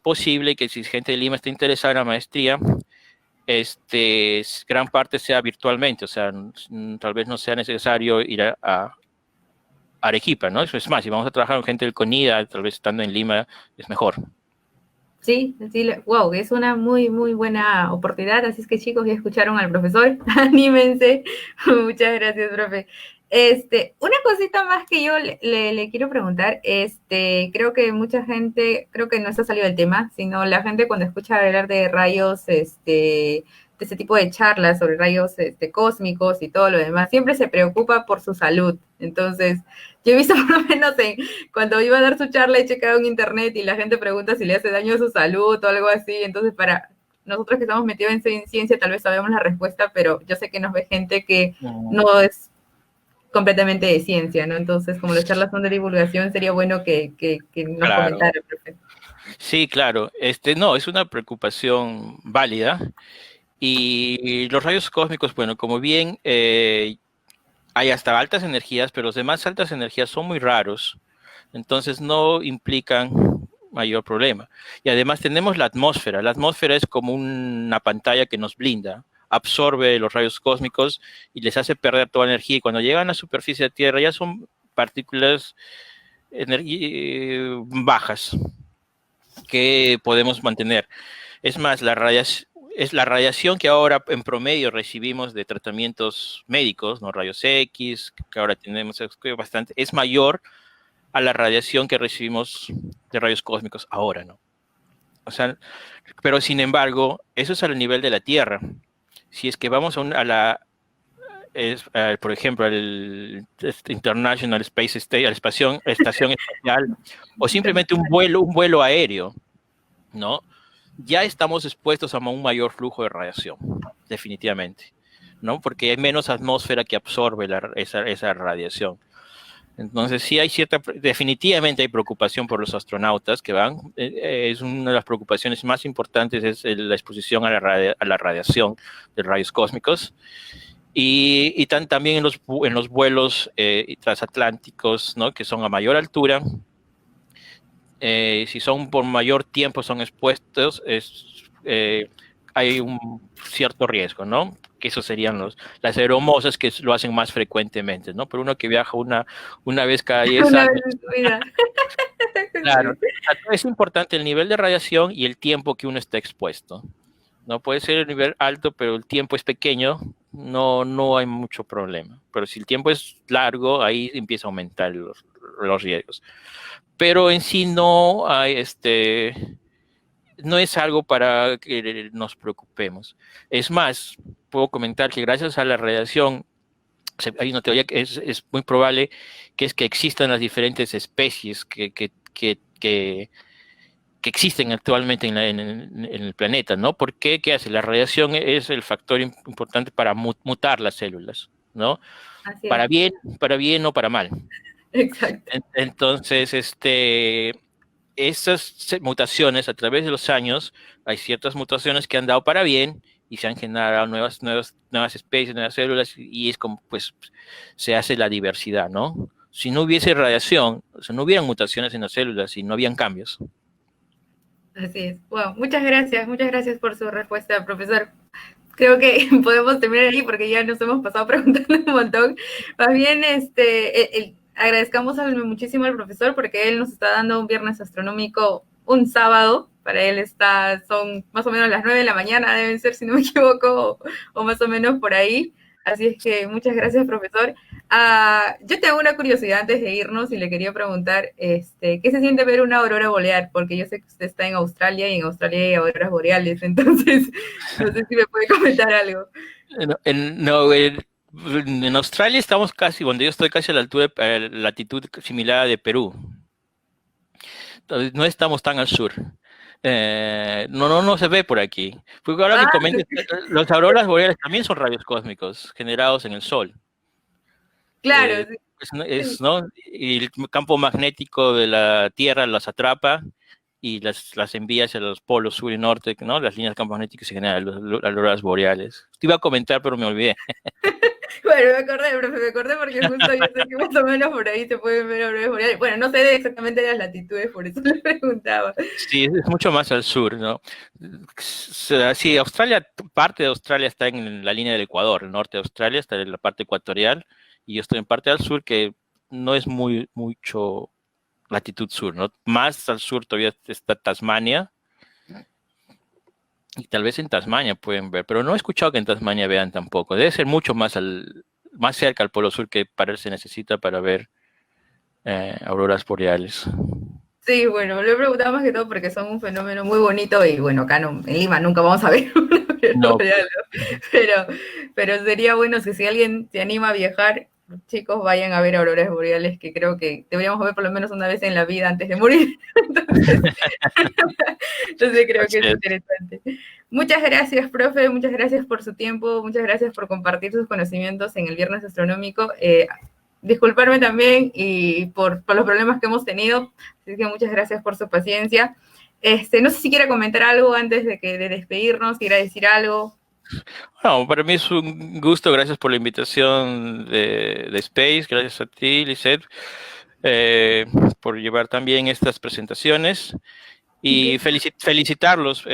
posible que si gente de Lima está interesada en la maestría, gran parte sea virtualmente, o sea, tal vez no sea necesario ir a Arequipa, ¿no? Eso es más, si vamos a trabajar con gente del CONIDA, tal vez estando en Lima es mejor. Sí, wow, es una muy, muy buena oportunidad, así es que chicos, ya escucharon al profesor, anímense, muchas gracias, profe. Una cosita más que yo le quiero preguntar, creo que mucha gente, creo que no se ha salido del tema, sino la gente cuando escucha hablar de rayos, de este tipo de charlas sobre rayos cósmicos y todo lo demás, siempre se preocupa por su salud. Entonces, yo he visto por lo menos cuando iba a dar su charla he checado en internet y la gente pregunta si le hace daño a su salud o algo así. Entonces, para nosotros que estamos metidos en ciencia, tal vez sabemos la respuesta, pero yo sé que nos ve gente que no es completamente de ciencia, ¿no? Entonces, como las charlas son de divulgación, sería bueno que nos comentara, profe. Sí, claro. No, es una preocupación válida. Y los rayos cósmicos, bueno, como bien hay hasta altas energías, pero los demás altas energías son muy raros, entonces no implican mayor problema. Y además tenemos la atmósfera. La atmósfera es como una pantalla que nos blinda, absorbe los rayos cósmicos y les hace perder toda energía. Y cuando llegan a la superficie de Tierra ya son partículas bajas, que podemos mantener. Es más, es la radiación que ahora en promedio recibimos de tratamientos médicos, ¿no? Rayos X, que ahora tenemos bastante, es mayor a la radiación que recibimos de rayos cósmicos ahora, ¿no? O sea, pero sin embargo, eso es al nivel de la Tierra. Si es que vamos por ejemplo, al International Space Station, a la estación espacial, o simplemente un vuelo aéreo, ¿no? Ya estamos expuestos a un mayor flujo de radiación, definitivamente, ¿no? Porque hay menos atmósfera que absorbe esa radiación. Entonces, sí definitivamente hay preocupación por los astronautas que van. Es una de las preocupaciones más importantes, es la exposición a la radiación de rayos cósmicos. Y también en los vuelos transatlánticos, ¿no? Que son a mayor altura. Si son por mayor tiempo son expuestos, hay un cierto riesgo, ¿no? Que esos serían las aeromosas que lo hacen más frecuentemente, ¿no? Pero uno que viaja una vez cada 10 Una años. vez en su vida. Claro, Sí. es importante el nivel de radiación y el tiempo que uno está expuesto. No puede ser el nivel alto, pero el tiempo es pequeño, no hay mucho problema. Pero si el tiempo es largo, ahí empieza a aumentar los riesgos. Pero en sí no hay no es algo para que nos preocupemos. Es más, puedo comentar que gracias a la radiación hay una teoría que es muy probable que existan las diferentes especies que existen actualmente en el planeta, ¿no? ¿Por qué? ¿Qué hace? La radiación es el factor importante para mutar las células, ¿no? Así es. Para bien o para mal. Exacto. Entonces, esas mutaciones a través de los años, hay ciertas mutaciones que han dado para bien y se han generado nuevas especies, nuevas células, y es como, pues, se hace la diversidad, ¿no? Si no hubiese radiación, o sea, no hubieran mutaciones en las células y no habían cambios. Así es. Bueno, muchas gracias por su respuesta, profesor. Creo que podemos terminar ahí porque ya nos hemos pasado preguntando un montón. Más bien, agradezcamos muchísimo al profesor porque él nos está dando un viernes astronómico un sábado. Para él son más o menos las 9 de la mañana, deben ser, si no me equivoco, o más o menos por ahí. Así es que muchas gracias, profesor. Yo tengo una curiosidad antes de irnos y le quería preguntar, ¿qué se siente ver una aurora boreal? Porque yo sé que usted está en Australia y en Australia hay auroras boreales, entonces no sé si me puede comentar algo. En Australia estamos casi, donde yo estoy casi a la altura, latitud similar a de Perú. Entonces, no estamos tan al sur. No se ve por aquí. Porque ahora que comentas, los auroras boreales también son rayos cósmicos generados en el Sol. Claro, sí. ¿No? Y el campo magnético de la Tierra las atrapa y las envía hacia los polos sur y norte, ¿no? Las líneas de campo magnético se generan las auroras boreales. Te iba a comentar, pero me olvidé. Bueno, me acordé porque justo yo sé que más o menos por ahí se pueden ver auroras boreales. Bueno, no sé exactamente las latitudes, por eso le preguntaba. Sí, es mucho más al sur, ¿no? Sí, parte de Australia está en la línea del Ecuador, el norte de Australia está en la parte ecuatorial, y yo estoy en parte al sur, que no es mucho latitud sur, ¿no? Más al sur todavía está Tasmania, y tal vez en Tasmania pueden ver, pero no he escuchado que en Tasmania vean tampoco. Debe ser mucho más cerca al Polo Sur que se necesita para ver auroras boreales. Sí, bueno, lo he preguntado más que todo porque son un fenómeno muy bonito y bueno, acá en Lima nunca vamos a ver una No. boreal, ¿no? Pero sería bueno que si alguien se anima a viajar, chicos, vayan a ver auroras boreales, que creo que deberíamos ver por lo menos una vez en la vida antes de morir. Entonces creo que es interesante. Muchas gracias, profe, muchas gracias por su tiempo, muchas gracias por compartir sus conocimientos en el Viernes Astronómico. Disculparme también y por los problemas que hemos tenido, así que muchas gracias por su paciencia. No sé si quiere comentar algo antes de despedirnos, quiera decir algo. Bueno, para mí es un gusto, gracias por la invitación de Space, gracias a ti, Lisette, por llevar también estas presentaciones y felicitarlos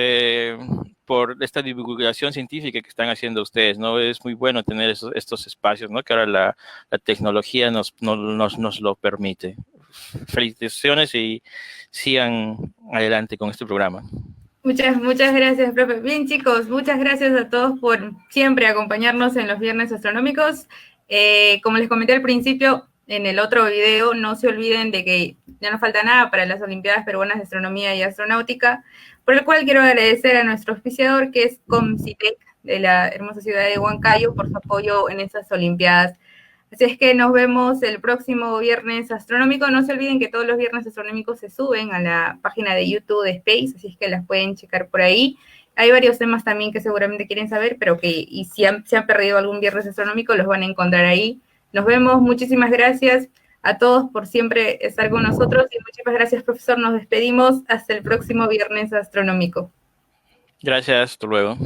por esta divulgación científica que están haciendo ustedes, ¿no? Es muy bueno tener estos espacios, ¿no? Que ahora la tecnología nos lo permite. felicitaciones y sigan adelante con este programa. Muchas gracias, profe. Bien, chicos, muchas gracias a todos por siempre acompañarnos en los Viernes Astronómicos. Como les comenté al principio, en el otro video, no se olviden de que ya no falta nada para las Olimpiadas Peruanas de Astronomía y Astronáutica, por el cual quiero agradecer a nuestro auspiciador, que es Comcitec, de la hermosa ciudad de Huancayo, por su apoyo en estas Olimpiadas. Así es que nos vemos el próximo Viernes Astronómico. No se olviden que todos los Viernes Astronómicos se suben a la página de YouTube de Space, así es que las pueden checar por ahí. Hay varios temas también que seguramente quieren saber, pero que y si se han perdido algún Viernes Astronómico, los van a encontrar ahí. Nos vemos, muchísimas gracias a todos por siempre estar con nosotros y muchísimas gracias, profesor. Nos despedimos hasta el próximo Viernes Astronómico. Gracias, hasta luego.